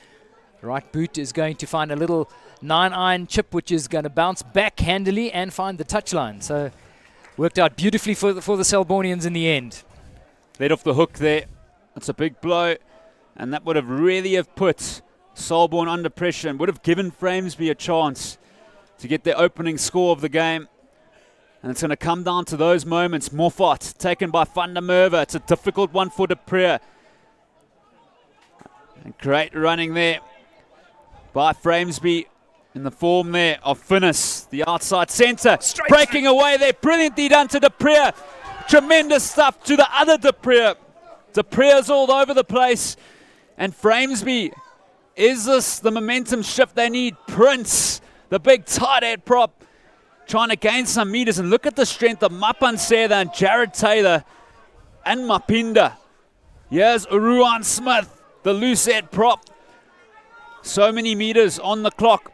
Right boot is going to find a little 9-iron chip, which is going to bounce back handily and find the touchline. So worked out beautifully for the Selbornians in the end. Let off the hook there. It's a big blow, and that would have really have put Selborne under pressure and would have given Framesby a chance. to get their opening score of the game. And it's going to come down to those moments. Moffat taken by Van der Merwe. It's a difficult one for De Preer. And great running there by Framesby in the form there of Finnis, the outside centre. Breaking away there. Brilliantly done to De Preer. Tremendous stuff to the other De Preer. De Preer's all over the place. And Framesby, is this the momentum shift they need? Prince, the big tight head prop, trying to gain some meters. And look at the strength of Mapanseda and Jared Taylor and Mapinda. Here's Uruan Smith, the loose head prop. So many meters on the clock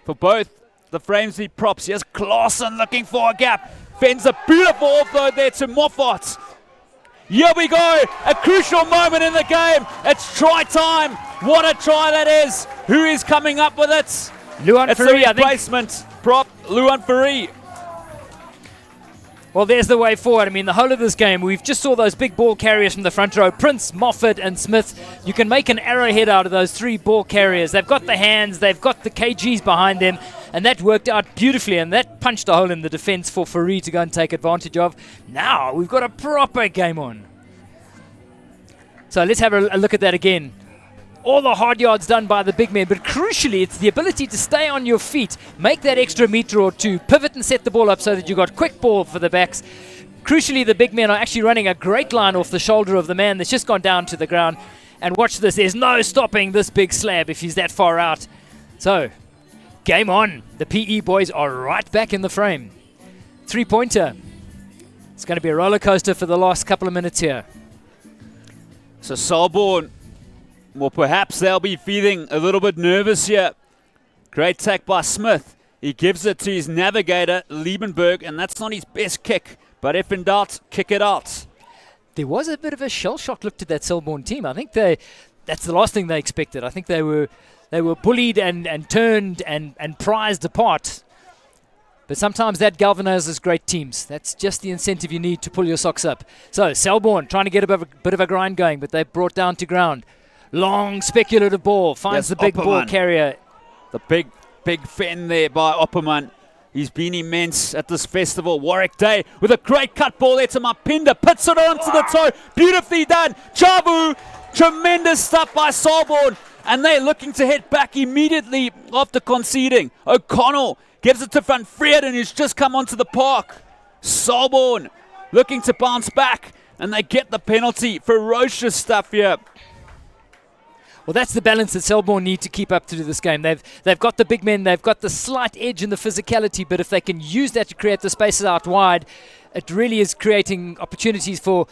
for both the Framesby props. Here's Clausen looking for a gap. Fends a beautiful offload there to Moffat. Here we go, a crucial moment in the game. It's try time. What a try that is. Who is coming up with it? Luan It's Fourie, a replacement prop, Luan Fourie. Well, there's the way forward. I mean, the whole of this game, we've just saw those big ball carriers from the front row. Prince, Moffat and Smith. You can make an arrowhead out of those 3 ball carriers. They've got the hands, they've got the kgs behind them, and that worked out beautifully, and that punched a hole in the defence for Fourie to go and take advantage of. Now, we've got a proper game on. So let's have a look at that again. All the hard yards done by the big men, but crucially, it's the ability to stay on your feet, make that extra meter or two, pivot and set the ball up so that you've got quick ball for the backs. Crucially, the big men are actually running a great line off the shoulder of the man that's just gone down to the ground. And watch this, there's no stopping this big slab if he's that far out. So, game on. The PE boys are right back in the frame. 3-pointer. It's going to be a roller coaster for the last couple of minutes here. So Selborne, well, perhaps they'll be feeling a little bit nervous here. Great tack by Smith. He gives it to his navigator, Liebenberg, and that's not his best kick. But if in doubt, kick it out. There was a bit of a shell shock look to that Selborne team. I think that's the last thing they expected. I think they were bullied and turned and prized apart. But sometimes that galvanizes great teams. That's just the incentive you need to pull your socks up. So Selborne trying to get a bit of a grind going, but they're brought down to ground. Long speculative ball, finds the big ball carrier. The big fen there by Opperman. He's been immense at this festival. Warwick Day with a great cut ball there to Mapinda. Puts it onto the toe. Beautifully done. Chabu. Tremendous stuff by Selborne. And they're looking to head back immediately after conceding. O'Connell gives it to Van Vreden, who's just come onto the park. Selborne looking to bounce back. And they get the penalty. Ferocious stuff here. Well, that's the balance that Selborne need to keep up to this game. They've got the big men, they've got the slight edge in the physicality, but if they can use that to create the spaces out wide, it really is creating opportunities for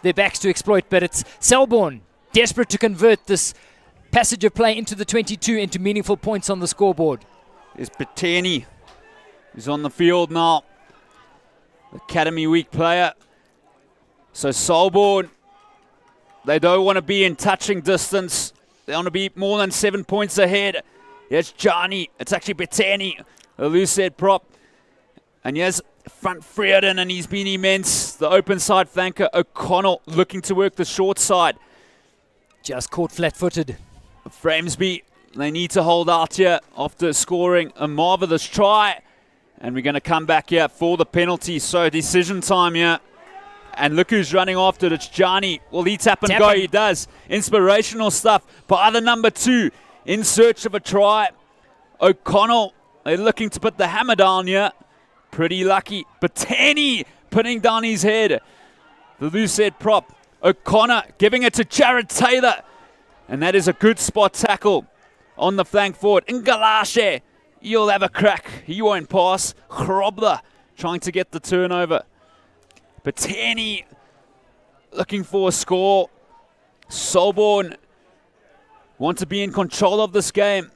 their backs to exploit. But it's Selborne desperate to convert this passage of play into the 22 into meaningful points on the scoreboard. There's Betani, who's on the field now. Academy Week player. So Selborne, they don't want to be in touching distance. They want to be more than 7 points ahead. Here's Johnny. It's actually Betani, a loose head prop. And here's Van Vreden, and he's been immense. The open side flanker, O'Connell, looking to work the short side. Just caught flat-footed. Framesby, they need to hold out here after scoring a marvellous try. And we're going to come back here for the penalty. So decision time here. And look who's running after it. It's Johnny. Will he tap and go? He does. Inspirational stuff by the number 2 in search of a try. O'Connell, they're looking to put the hammer down here. Pretty lucky. Betani putting down his head. The loose head prop. O'Connor giving it to Jared Taylor. And that is a good spot tackle on the flank forward. Ngalashe, you'll have a crack. He won't pass. Grobler trying to get the turnover. Betani looking for a score. Selborne want to be in control of this game.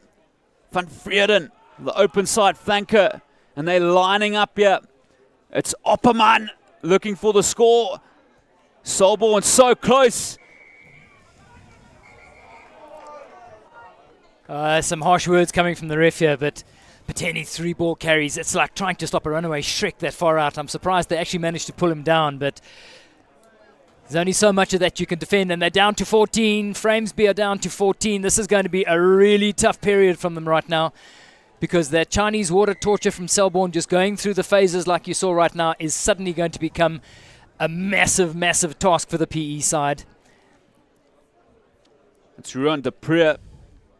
Van Vreden, the open side flanker, and they're lining up here. It's Opperman looking for the score. Selborne so close. Some harsh words coming from the ref here, but Betani 3 ball carries. It's like trying to stop a runaway Shrek that far out. I'm surprised they actually managed to pull him down, but there's only so much of that you can defend, and they're down to 14. Framesby are down to 14. This is going to be a really tough period from them right now. because that Chinese water torture from Selborne, just going through the phases like you saw right now, is suddenly going to become a massive, massive task for the PE side. It's Ruan de Pree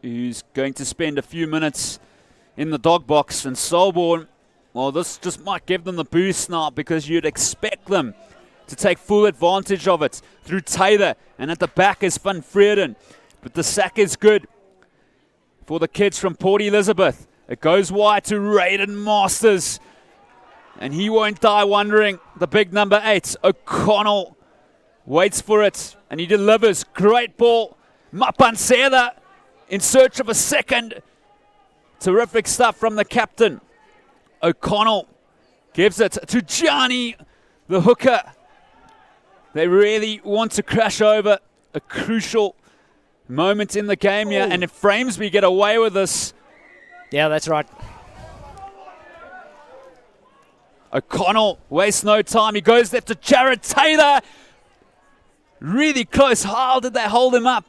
who's going to spend a few minutes in the dog box, and Selborne, well, this just might give them the boost now, because you'd expect them to take full advantage of it through Taylor, and at the back is Van Vreden. But the sack is good for the kids from Port Elizabeth. It goes wide to Raiden Masters, and he won't die wondering. The big number 8, O'Connell, waits for it, and he delivers. Great ball. Mapansela in search of a second. Terrific stuff from the captain. O'Connell gives it to Gianni, the hooker. They really want to crash over a crucial moment in the game here. And if Framesby get away with this... Yeah, that's right. O'Connell wastes no time. He goes left to Jared Taylor. Really close. How did they hold him up?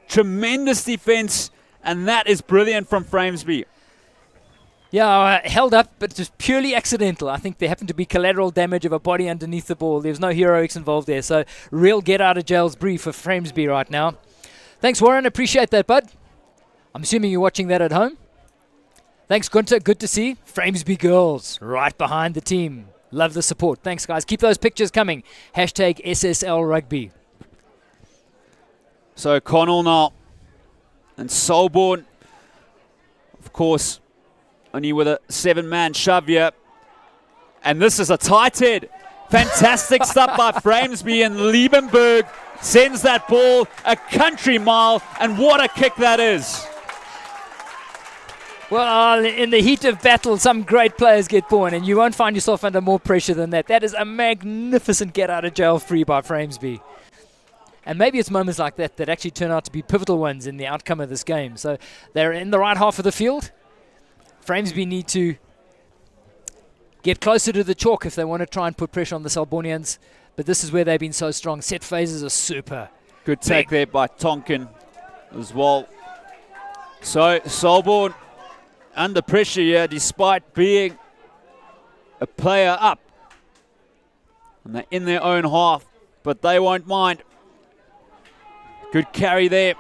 Tremendous defense. And that is brilliant from Framesby. Yeah, held up, but just purely accidental. I think there happened to be collateral damage of a body underneath the ball. There was no heroics involved there. So real get-out-of-jail's brief for Framesby right now. Thanks, Warren. Appreciate that, bud. I'm assuming you're watching that at home. Thanks, Gunter. Good to see Framesby girls right behind the team. Love the support. Thanks, guys. Keep those pictures coming. Hashtag SSL Rugby. So Connell now. And Selborne, of course, only with a 7-man shove here. And this is a tight head. Fantastic stuff by Framesby, and Liebenberg sends that ball a country mile. And what a kick that is. Well, in the heat of battle, some great players get born, and you won't find yourself under more pressure than that. That is a magnificent get-out-of-jail-free by Framesby. And maybe it's moments like that that actually turn out to be pivotal ones in the outcome of this game. So they're in the right half of the field. Framesby need to get closer to the chalk if they want to try and put pressure on the Selbornians. But this is where they've been so strong. Set phases are super. Good take there by Tonkin as well. So Selborne under pressure here despite being a player up. And they're in their own half, but they won't mind. Good carry there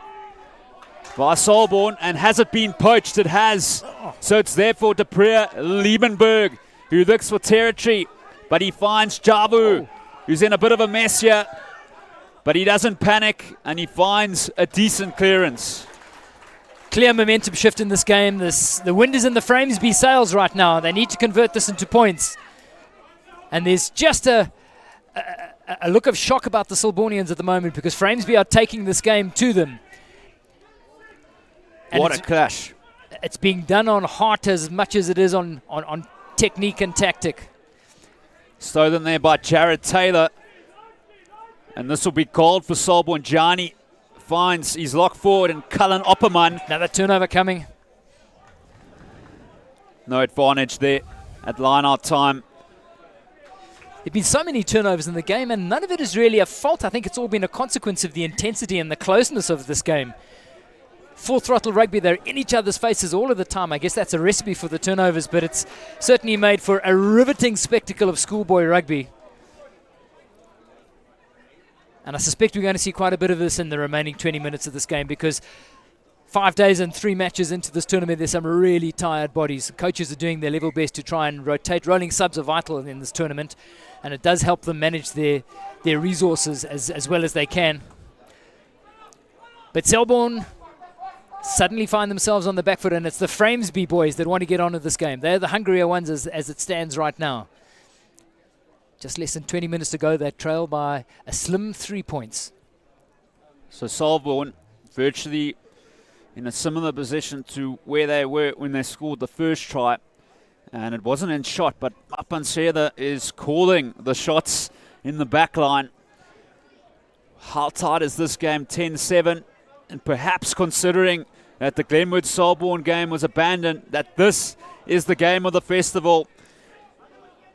by Selborne, and has it been poached? It has. So it's there for de Pree. Liebenberg, who looks for territory, but he finds Javu, who's in a bit of a mess here, but he doesn't panic, and he finds a decent clearance. Clear momentum shift in this game. The wind is in the Framesby sails right now. They need to convert this into points. And there's just a look of shock about the Selbornians at the moment, because Framesby are taking this game to them. And what a clash. It's being done on heart as much as it is on technique and tactic. Stolen there by Jared Taylor. And this will be called for Selborne. Gianni finds his lock forward, and Cullen Opperman. Another turnover coming. No advantage there at line-out time. There have been so many turnovers in the game, and none of it is really a fault. I think it's all been a consequence of the intensity and the closeness of this game. Full throttle rugby, they're in each other's faces all of the time. I guess that's a recipe for the turnovers, but it's certainly made for a riveting spectacle of schoolboy rugby. And I suspect we're going to see quite a bit of this in the remaining 20 minutes of this game, because 5 days and 3 matches into this tournament, there's some really tired bodies. Coaches are doing their level best to try and rotate. Rolling subs are vital in this tournament, and it does help them manage their resources as well as they can. But Selborne suddenly find themselves on the back foot, and it's the Framesby boys that want to get on with this game. They're the hungrier ones as it stands right now. Just less than 20 minutes to go, they trail by a slim 3 points. So Selborne virtually in a similar position to where they were when they scored the first try. And it wasn't in shot, but Mapansela is calling the shots in the back line. How tight is this game? 10-7. And perhaps considering that the Glenwood Selborne game was abandoned, that this is the game of the festival.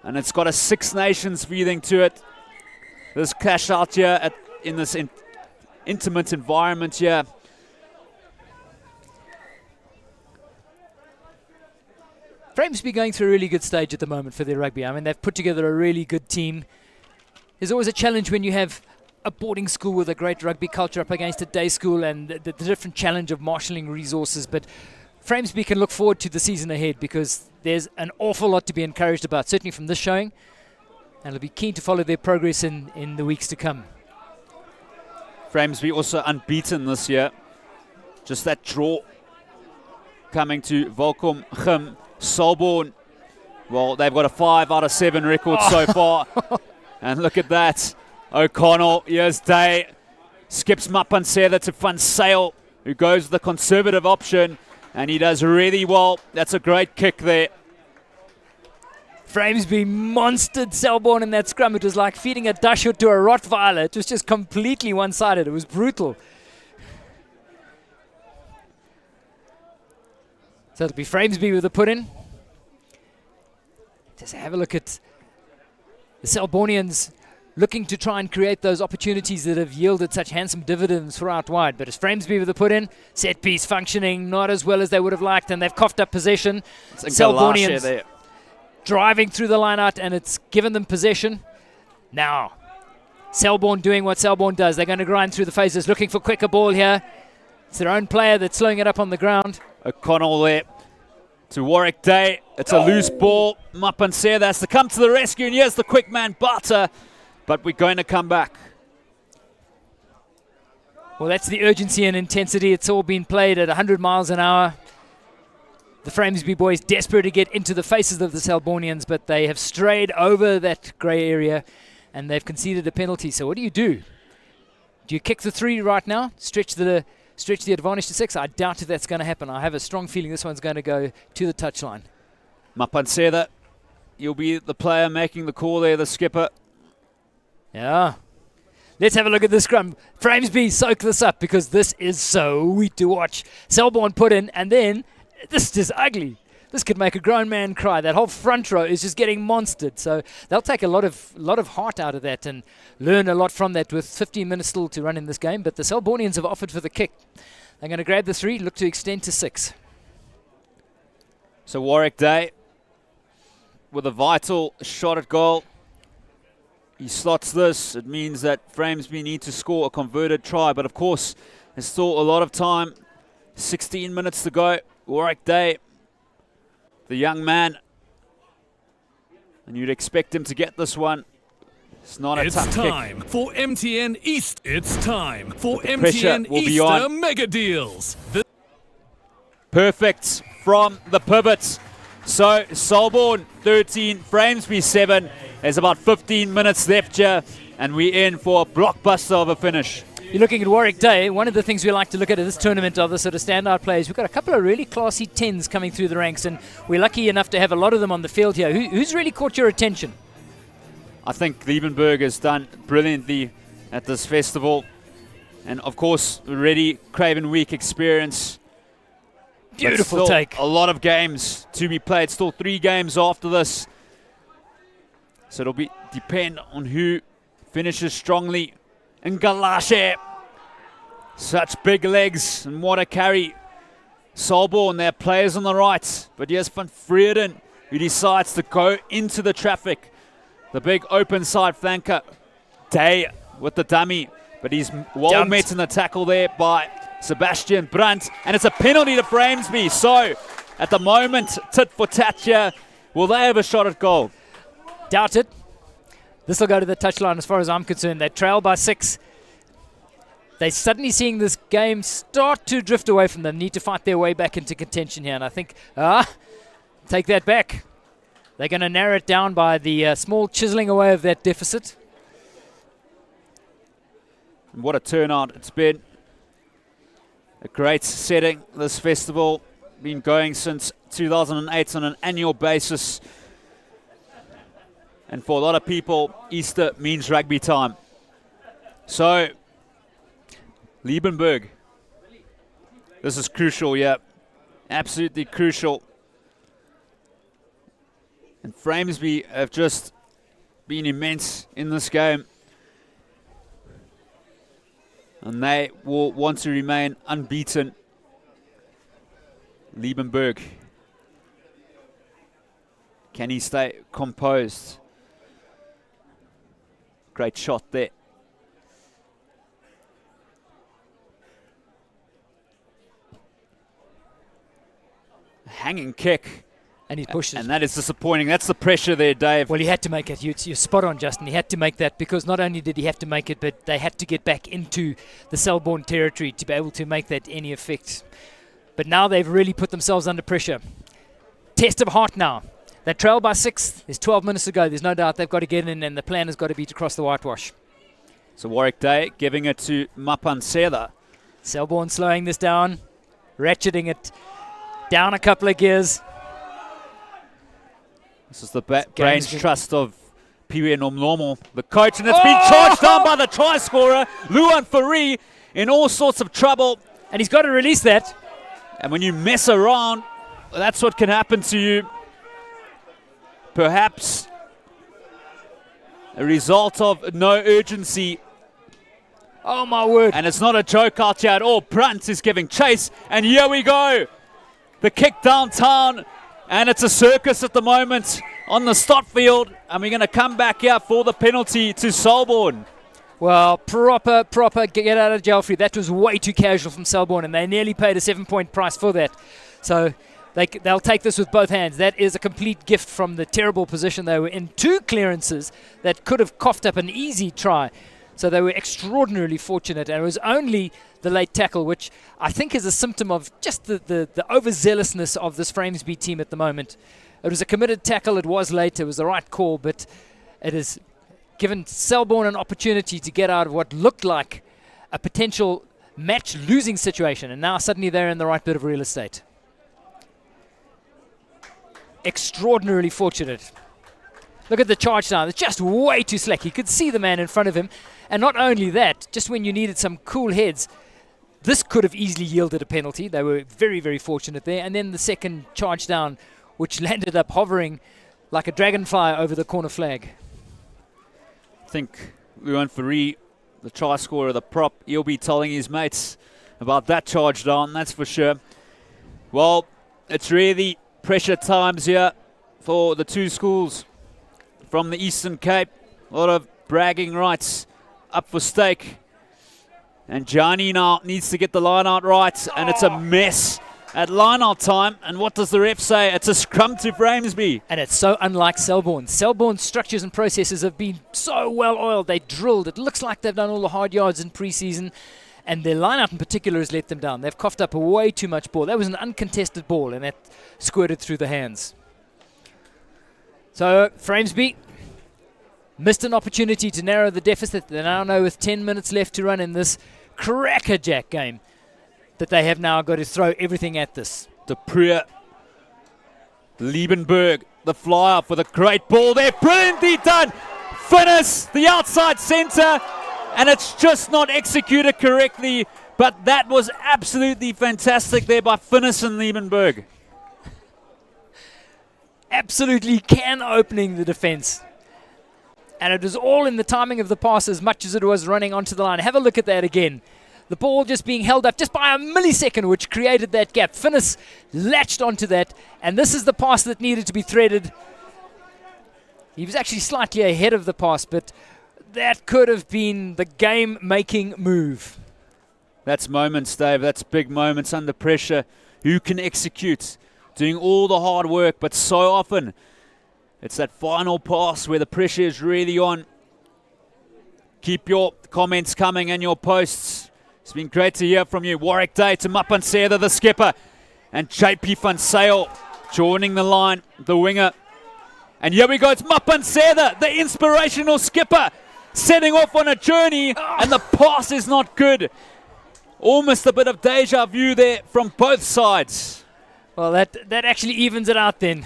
And it's got a Six Nations feeling to it. This clash out here in this intimate environment here. Framesby going through a really good stage at the moment for their rugby. I mean, they've put together a really good team. There's always a challenge when you have a boarding school with a great rugby culture up against a day school and the different challenge of marshalling resources. But Framesby can look forward to the season ahead because there's an awful lot to be encouraged about, certainly from this showing. And I'll be keen to follow their progress in the weeks to come. Framesby also unbeaten this year. Just that draw coming to Welkom, Gim, Selborne. Well, they've got a 5 out of 7 record so far. And look at that. O'Connell, here's Day. Skips Mapansela to Van Sale, who goes the conservative option. And he does really well. That's a great kick there. Framesby monstered Selborne in that scrum. It was like feeding a Dachshund to a Rottweiler. It was just completely one-sided. It was brutal. So it'll be Framesby with a put-in. Just have a look at the Selbornians looking to try and create those opportunities that have yielded such handsome dividends for out wide. But it's Framesby with a put-in. Set piece functioning not as well as they would have liked, and they've coughed up possession. Selbornians there, driving through the line out, and it's given them possession. Now, Selborne doing what Selborne does. They're going to grind through the phases, looking for quicker ball here. It's their own player that's slowing it up on the ground. O'Connell there to Warwick Day. It's a loose ball. Mapansela has to come to the rescue, and here's the quick man, Butter. But we're going to come back. Well, that's the urgency and intensity. It's all been played at 100 miles an hour. The Framesby boys desperate to get into the faces of the Selbornians, but they have strayed over that grey area and they've conceded a penalty. So what do? Do you kick the 3 right now? Stretch the advantage to 6? I doubt if that's going to happen. I have a strong feeling this one's going to go to the touchline. Mapansela, you'll be the player making the call there, the skipper. Yeah. Let's have a look at this scrum. Framesby, soak this up because this is so sweet to watch. Selborne put in, and then this is ugly. This could make a grown man cry. That whole front row is just getting monstered. So they'll take a lot of heart out of that and learn a lot from that with 15 minutes still to run in this game. But the Selbornians have offered for the kick. They're going to grab the 3, look to extend to 6. So Warwick Day with a vital shot at goal. He slots this. It means that Framesby need to score a converted try. But of course, there's still a lot of time. 16 minutes to go. Warwick Day, the young man. And you'd expect him to get this one. It's not a tough kick. It's time for MTN East. It's time for Pressure MTN will be Easter on. Mega Deals. Perfect from the pivot. So Selborne 13, Framesby 7. There's about 15 minutes left here, and we're in for a blockbuster of a finish. You're looking at Warwick Day. One of the things we like to look at this tournament are the sort of standout players. We've got a couple of really classy 10s coming through the ranks, and we're lucky enough to have a lot of them on the field here. Who's really caught your attention? I think Liebenberg has done brilliantly at this festival. And of course, already Craven Week experience. Beautiful take. A lot of games to be played. Still 3 games after this. So it'll depend on who finishes strongly. And Galashe, such big legs and what a carry. Selborne, their players on the right. But here's Van Vreden, who decides to go into the traffic. The big open side flanker. Day with the dummy. But he's well met in the tackle there by Sebastian Brandt. And it's a penalty to Framesby. So, at the moment, tit for tat here. Will they have a shot at goal? Doubt it. This will go to the touchline as far as I'm concerned. They trail by 6. They're suddenly seeing this game start to drift away from them. Need to fight their way back into contention here. And I think, take that back. They're going to narrow it down by the small chiseling away of that deficit. And what a turnout it's been. A great setting, this festival. Been going since 2008 on an annual basis. And for a lot of people, Easter means rugby time. So, Liebenberg. This is crucial, yeah. Absolutely crucial. And Framesby have just been immense in this game. And they will want to remain unbeaten. Liebenberg. Can he stay composed? Great shot there. Hanging kick. And he pushed it. And that is disappointing. That's the pressure there, Dave. Well, he had to make it. You're spot on, Justin. He had to make that because not only did he have to make it, but they had to get back into the Selborne territory to be able to make that any effect. But now they've really put themselves under pressure. Test of heart now. They trail by 6. There's 12 minutes to go. There's no doubt they've got to get in, and the plan has got to be to cross the whitewash. So Warwick Day giving it to Mapansela. Selborne slowing this down, ratcheting it down a couple of gears. This is the brains trust of Piwe Nomlomo, the coach, and it's been charged down by the try scorer, Luan Fari, in all sorts of trouble. And he's got to release that. And when you mess around, that's what can happen to you. Perhaps a result of no urgency. Oh, my word. And it's not a joke out here at all. Brunt is giving chase, and here we go. The kick downtown. And it's a circus at the moment on the start field. And we're going to come back here for the penalty to Selborne. Well, proper get out of jail free. That was way too casual from Selborne, and they nearly paid a 7-point price for that. So they'll take this with both hands. That is a complete gift from the terrible position they were in. 2 clearances that could have coughed up an easy try. So they were extraordinarily fortunate, and it was only the late tackle, which I think is a symptom of just the overzealousness of this Framesby team at the moment. It was a committed tackle, it was late, it was the right call, but it has given Selborne an opportunity to get out of what looked like a potential match-losing situation, and now suddenly they're in the right bit of real estate. Extraordinarily fortunate. Look at the charge now. It's just way too slack. He could see the man in front of him. And not only that, just when you needed some cool heads, this could have easily yielded a penalty. They were very, very fortunate there. And then the second charge down, which landed up hovering like a dragonfly over the corner flag. I think Luan Fari, the try scorer, the prop, he'll be telling his mates about that charge down, that's for sure. Well, it's really pressure times here for the 2 schools from the Eastern Cape. A lot of bragging rights up for stake. And Gianni now needs to get the line out right, and it's a mess at line out time. And what does the ref say? It's a scrum to Framesby. And it's so unlike Selborne. Selborne's structures and processes have been so well oiled. They drilled. It looks like they've done all the hard yards in pre-season. And their line-out in particular has let them down. They've coughed up way too much ball. That was an uncontested ball, and that squirted through the hands. So Framesby missed an opportunity to narrow the deficit. They now know with 10 minutes left to run in this crackerjack game that they have now got to throw everything at this. De Preur, Liebenberg, the fly-up with a great ball there. Brilliantly done. Finnis, the outside centre, and it's just not executed correctly. But that was absolutely fantastic there by Finnis and Liebenberg. Absolutely can-opening the defence. And it was all in the timing of the pass as much as it was running onto the line. Have a look at that again. The ball just being held up just by a millisecond, which created that gap. Finnis latched onto that, and this is the pass that needed to be threaded. He was actually slightly ahead of the pass, but that could have been the game-making move. That's moments, Dave. That's big moments under pressure. Who can execute? Doing all the hard work, but so often it's that final pass where the pressure is really on. Keep your comments coming and your posts. It's been great to hear from you. Warwick Day to Mapansela, the skipper. And JP van Sail joining the line, the winger. And here we go, it's Mapansela, the inspirational skipper, setting off on a journey, and the pass is not good. Almost a bit of deja vu there from both sides. Well, that actually evens it out then.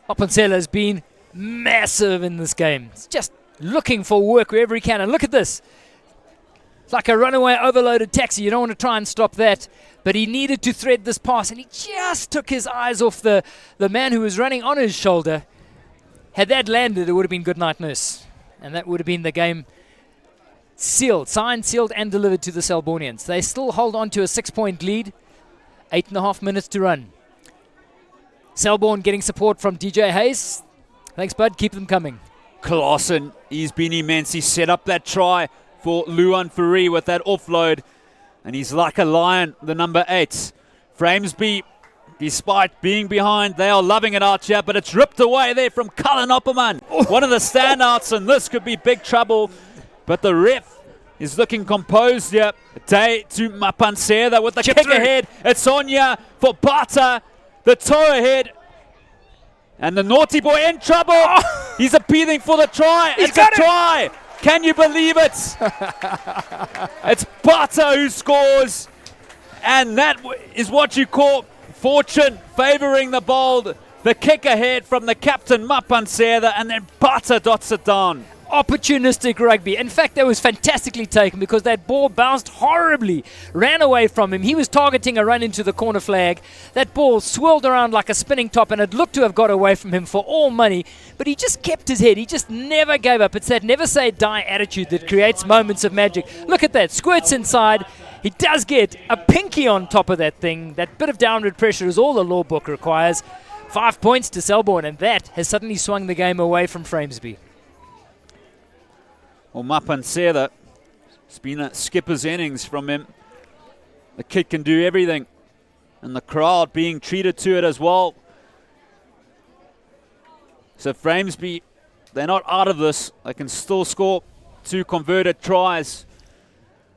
Mapansela has been massive in this game. It's just looking for work wherever he can. And look at this. It's like a runaway overloaded taxi. You don't want to try and stop that. But he needed to thread this pass, and he just took his eyes off the man who was running on his shoulder. Had that landed, it would have been good night nurse. And that would have been the game sealed, signed, sealed, and delivered to the Selbornians. They still hold on to a 6-point lead. 8.5 minutes to run. Selborne getting support from DJ Hayes. Thanks, bud. Keep them coming. Clausen, he's been immense. He set up that try for Luan Fourie with that offload. And he's like a lion, the number 8. Framesby, despite being behind, they are loving it out here, but it's ripped away there from Cullen Opperman. One of the standouts, and this could be big trouble. But the ref is looking composed here. Day to Mapansera with the kick ahead. It's on here for Bata. The toe ahead. And the naughty boy in trouble. He's appealing for the try. It's a try. Can you believe it? It's Bata who scores. And that is what you call fortune favouring the bold. The kick ahead from the captain, Mapansera, and then Bata dots it down. Opportunistic rugby. In fact, that was fantastically taken because that ball bounced horribly, ran away from him. He was targeting a run into the corner flag. That ball swirled around like a spinning top and it looked to have got away from him for all money, but he just kept his head. He just never gave up. It's that never say die attitude that creates moments of magic. Look at that, squirts inside. He does get a pinky on top of that thing. That bit of downward pressure is all the law book requires. 5 points to Selborne, and that has suddenly swung the game away from Framesby. Well, Mapansera, it's been a skipper's innings from him. The kid can do everything. And the crowd being treated to it as well. So Framesby, they're not out of this. They can still score 2 converted tries.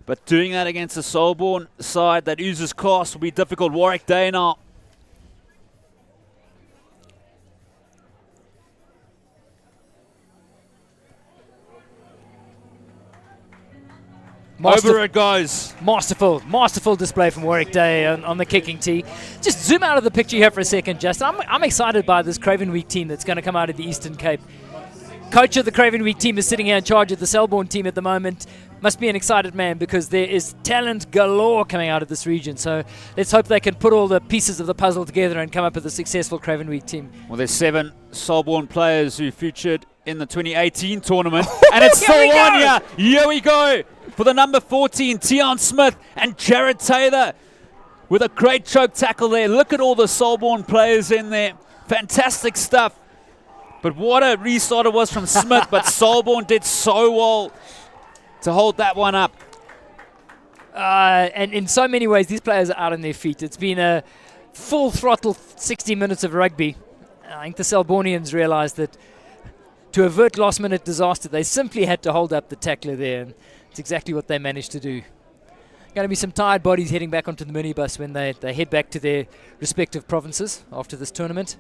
But doing that against a Selborne side that uses class will be difficult. Warwick Day now. Over it goes. Masterful display from Warwick Day on the kicking tee. Just zoom out of the picture here for a second, Justin. I'm excited by this Craven Week team that's going to come out of the Eastern Cape. Coach of the Craven Week team is sitting here in charge of the Selborne team at the moment. Must be an excited man because there is talent galore coming out of this region. So let's hope they can put all the pieces of the puzzle together and come up with a successful Craven Week team. Well, there's 7 Selborne players who featured in the 2018 tournament. And it's still on here. Here we go. For the number 14, Tion Smith and Jared Taylor with a great choke tackle there. Look at all the Selborne players in there. Fantastic stuff. But what a restart it was from Smith. But Selborne did so well to hold that one up. And in so many ways, these players are out on their feet. It's been a full throttle 60 minutes of rugby. I think the Selbornians realized that to avert last-minute disaster, they simply had to hold up the tackler there. And it's exactly what they managed to do. Going to be some tired bodies heading back onto the minibus when they head back to their respective provinces after this tournament.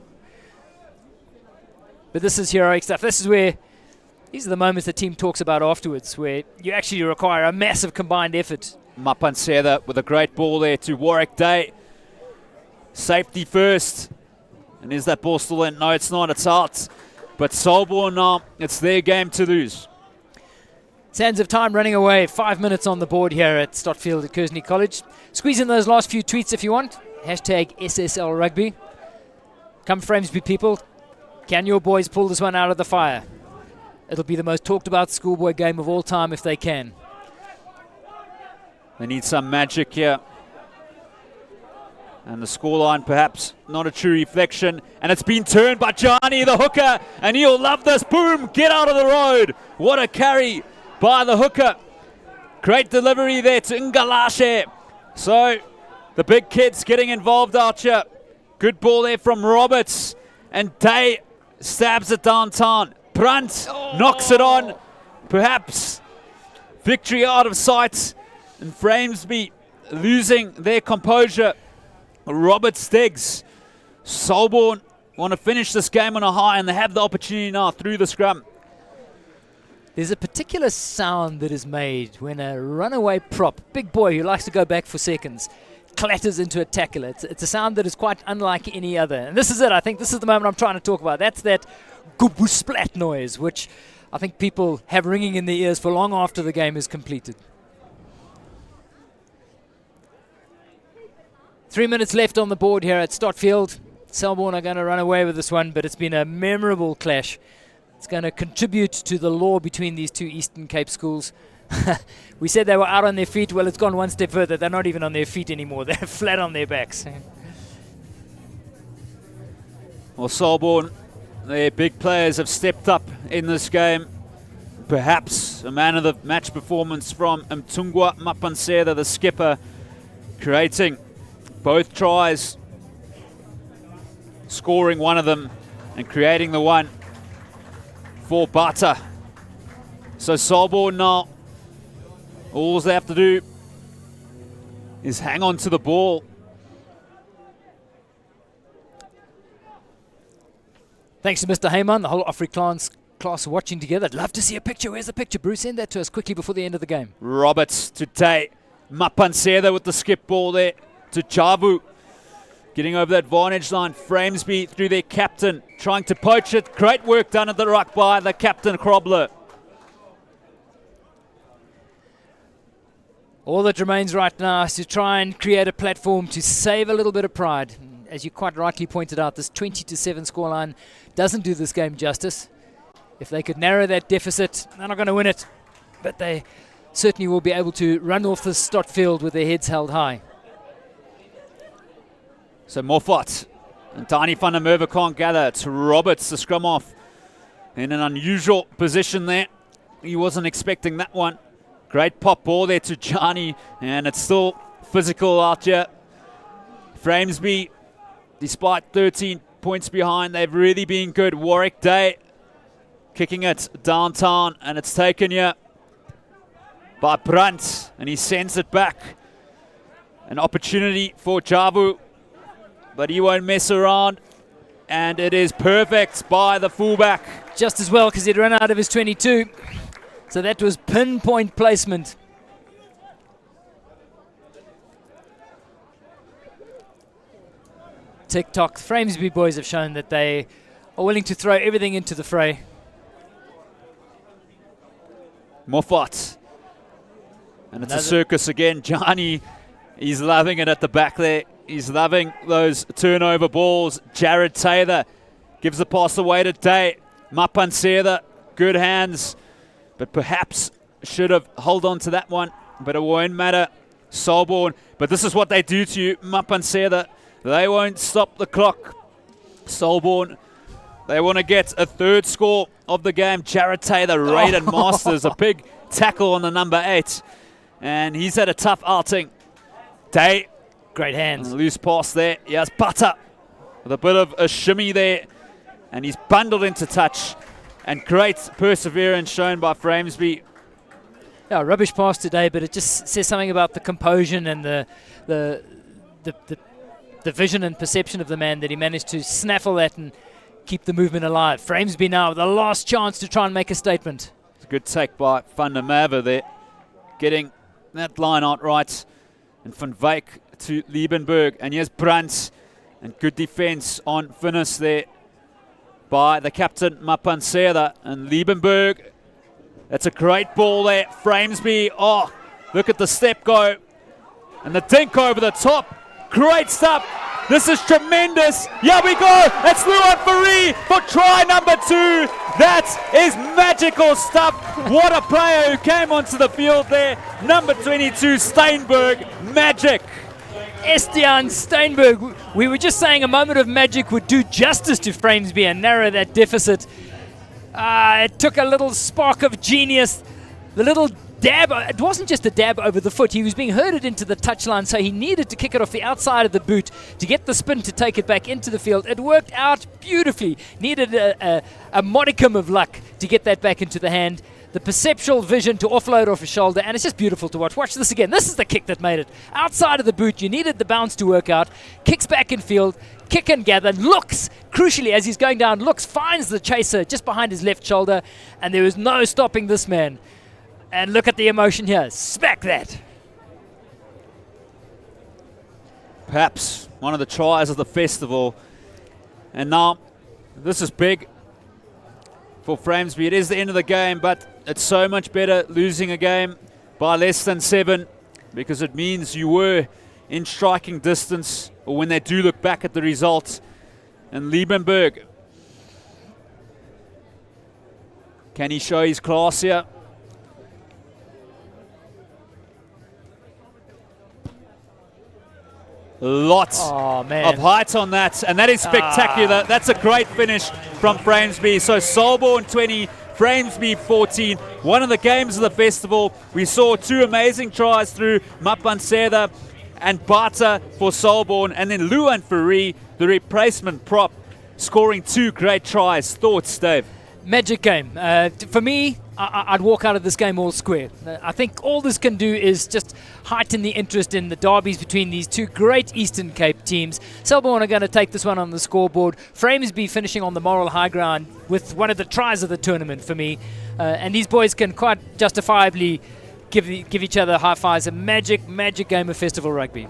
But this is heroic stuff. These are the moments the team talks about afterwards, where you actually require a massive combined effort. Mapansera with a great ball there to Warwick Day. Safety first. And is that ball still in? No, it's not. It's out. But Selborne now, it's their game to lose. Sands of time running away. 5 minutes on the board here at Stotfield at Kearsney College. Squeeze in those last few tweets if you want. Hashtag SSL Rugby. Come Framesby people. Can your boys pull this one out of the fire? It'll be the most talked about schoolboy game of all time if they can. They need some magic here. And the scoreline perhaps not a true reflection. And it's been turned by Johnny the hooker. And he'll love this. Boom! Get out of the road. What a carry by the hooker. Great delivery there to Ngalashe. So the big kids getting involved out here. Good ball there from Roberts. And Day stabs it downtown. Brunt knocks it on. Perhaps victory out of sight. And Framesby losing their composure. Robert Steggs. Selborne want to finish this game on a high, and they have the opportunity now through the scrum. There's a particular sound that is made when a runaway prop, big boy who likes to go back for seconds, clatters into a tackle. It's a sound that is quite unlike any other. And this is it. I think this is the moment I'm trying to talk about. That's that goobu splat noise, which I think people have ringing in their ears for long after the game is completed. 3 minutes left on the board here at Stotfield. Selborne are going to run away with this one, but it's been a memorable clash. It's going to contribute to the law between these two Eastern Cape schools. We said they were out on their feet. Well, it's gone one step further. They're not even on their feet anymore. They're flat on their backs. Well, Selborne, their big players have stepped up in this game. Perhaps a man of the match performance from Mtungwa Mapanseda, the skipper, creating both tries, scoring one of them and creating the one for Bata. So Selborne now, all they have to do is hang on to the ball. Thanks to Mr. Heyman, the whole Afrikaans class watching together. I'd love to see a picture. Where's the picture, Bruce? Send that to us quickly before the end of the game. Roberts today. Mapanseda with the skip ball there to Javu. Getting over that vantage line. Framesby through their captain, trying to poach it. Great work done at the ruck by the captain, Krobler. All that remains right now is to try and create a platform to save a little bit of pride. As you quite rightly pointed out, this 20-7 scoreline doesn't do this game justice. If they could narrow that deficit, they're not going to win it. But they certainly will be able to run off the start field with their heads held high. So Moffat and Dani van der Merwe can't gather. It's Roberts, the scrum off, in an unusual position there. He wasn't expecting that one. Great pop ball there to Johnny, and it's still physical out here. Framesby, despite 13 points behind, they've really been good. Warwick Day kicking it downtown, and it's taken here by Brandt, and he sends it back. An opportunity for Javu, but he won't mess around, and it is perfect by the fullback. Just as well, because he'd run out of his 22. So that was pinpoint placement. TikTok, Framesby boys have shown that they are willing to throw everything into the fray. Moffat. And it's a circus again. Johnny, he's loving it at the back there. He's loving those turnover balls. Jared Taylor gives the pass away to Day. Mapanseda, good hands, but perhaps should have held on to that one. But it won't matter. Selborne. But this is what they do to you, Mapanseda. They won't stop the clock. Selborne, they want to get a third score of the game. Jared Taylor, Raiden Masters, a big tackle on the number 8. And he's had a tough outing. Day. Great hands. Loose pass there. Yes, Butter with a bit of a shimmy there. And he's bundled into touch. And great perseverance shown by Framesby. Yeah, rubbish pass today, but it just says something about the composure and the vision and perception of the man that he managed to snaffle that and keep the movement alive. Framesby now with the last chance to try and make a statement. It's a good take by Van der Merwe there, getting that line out right. And Van Wyk to Liebenberg. And here's Brandt. And good defense on Finnis there by the captain, Mapanseda. And Liebenberg, that's a great ball there. Framesby, oh, look at the step go. And the dink over the top. Great stuff. This is tremendous. Here we go. It's Luan Fari for try number 2. That is magical stuff. What a player who came onto the field there. Number 22, Steinberg. Magic. Estienne Steinberg. We were just saying a moment of magic would do justice to Framesby and narrow that deficit. It took a little spark of genius. The little dab, it wasn't just a dab over the foot. He was being herded into the touchline, so he needed to kick it off the outside of the boot to get the spin to take it back into the field. It worked out beautifully. Needed a modicum of luck to get that back into the hand. The perceptual vision to offload off his shoulder, and it's just beautiful to watch. Watch this again. This is the kick that made it. Outside of the boot, you needed the bounce to work out. Kicks back in field, kick and gather, looks, crucially as he's going down, looks, finds the chaser just behind his left shoulder, and there was no stopping this man. And look at the emotion here. Smack that. Perhaps one of the tries of the festival. And now, this is big for Framesby. It is the end of the game, but it's so much better losing a game by less than 7 because it means you were in striking distance, or when they do look back at the results. And Liebenberg, can he show his class here? Lots Oh, man. of height on that, and that is spectacular. That's a great finish from Framesby. So Selborne 20, Framesby 14. One of the games of the festival. We saw 2 amazing tries through Mapanseda and Bata for Selborne, and then Luan Fourie, the replacement prop, scoring 2 great tries. Thoughts, Dave? Magic game. For me, I'd walk out of this game all square. I think all this can do is just heighten the interest in the derbies between these 2 great Eastern Cape teams. Selborne are going to take this one on the scoreboard. Framesby finishing on the moral high ground with one of the tries of the tournament for me. And these boys can quite justifiably give each other high fives. A magic game of festival rugby.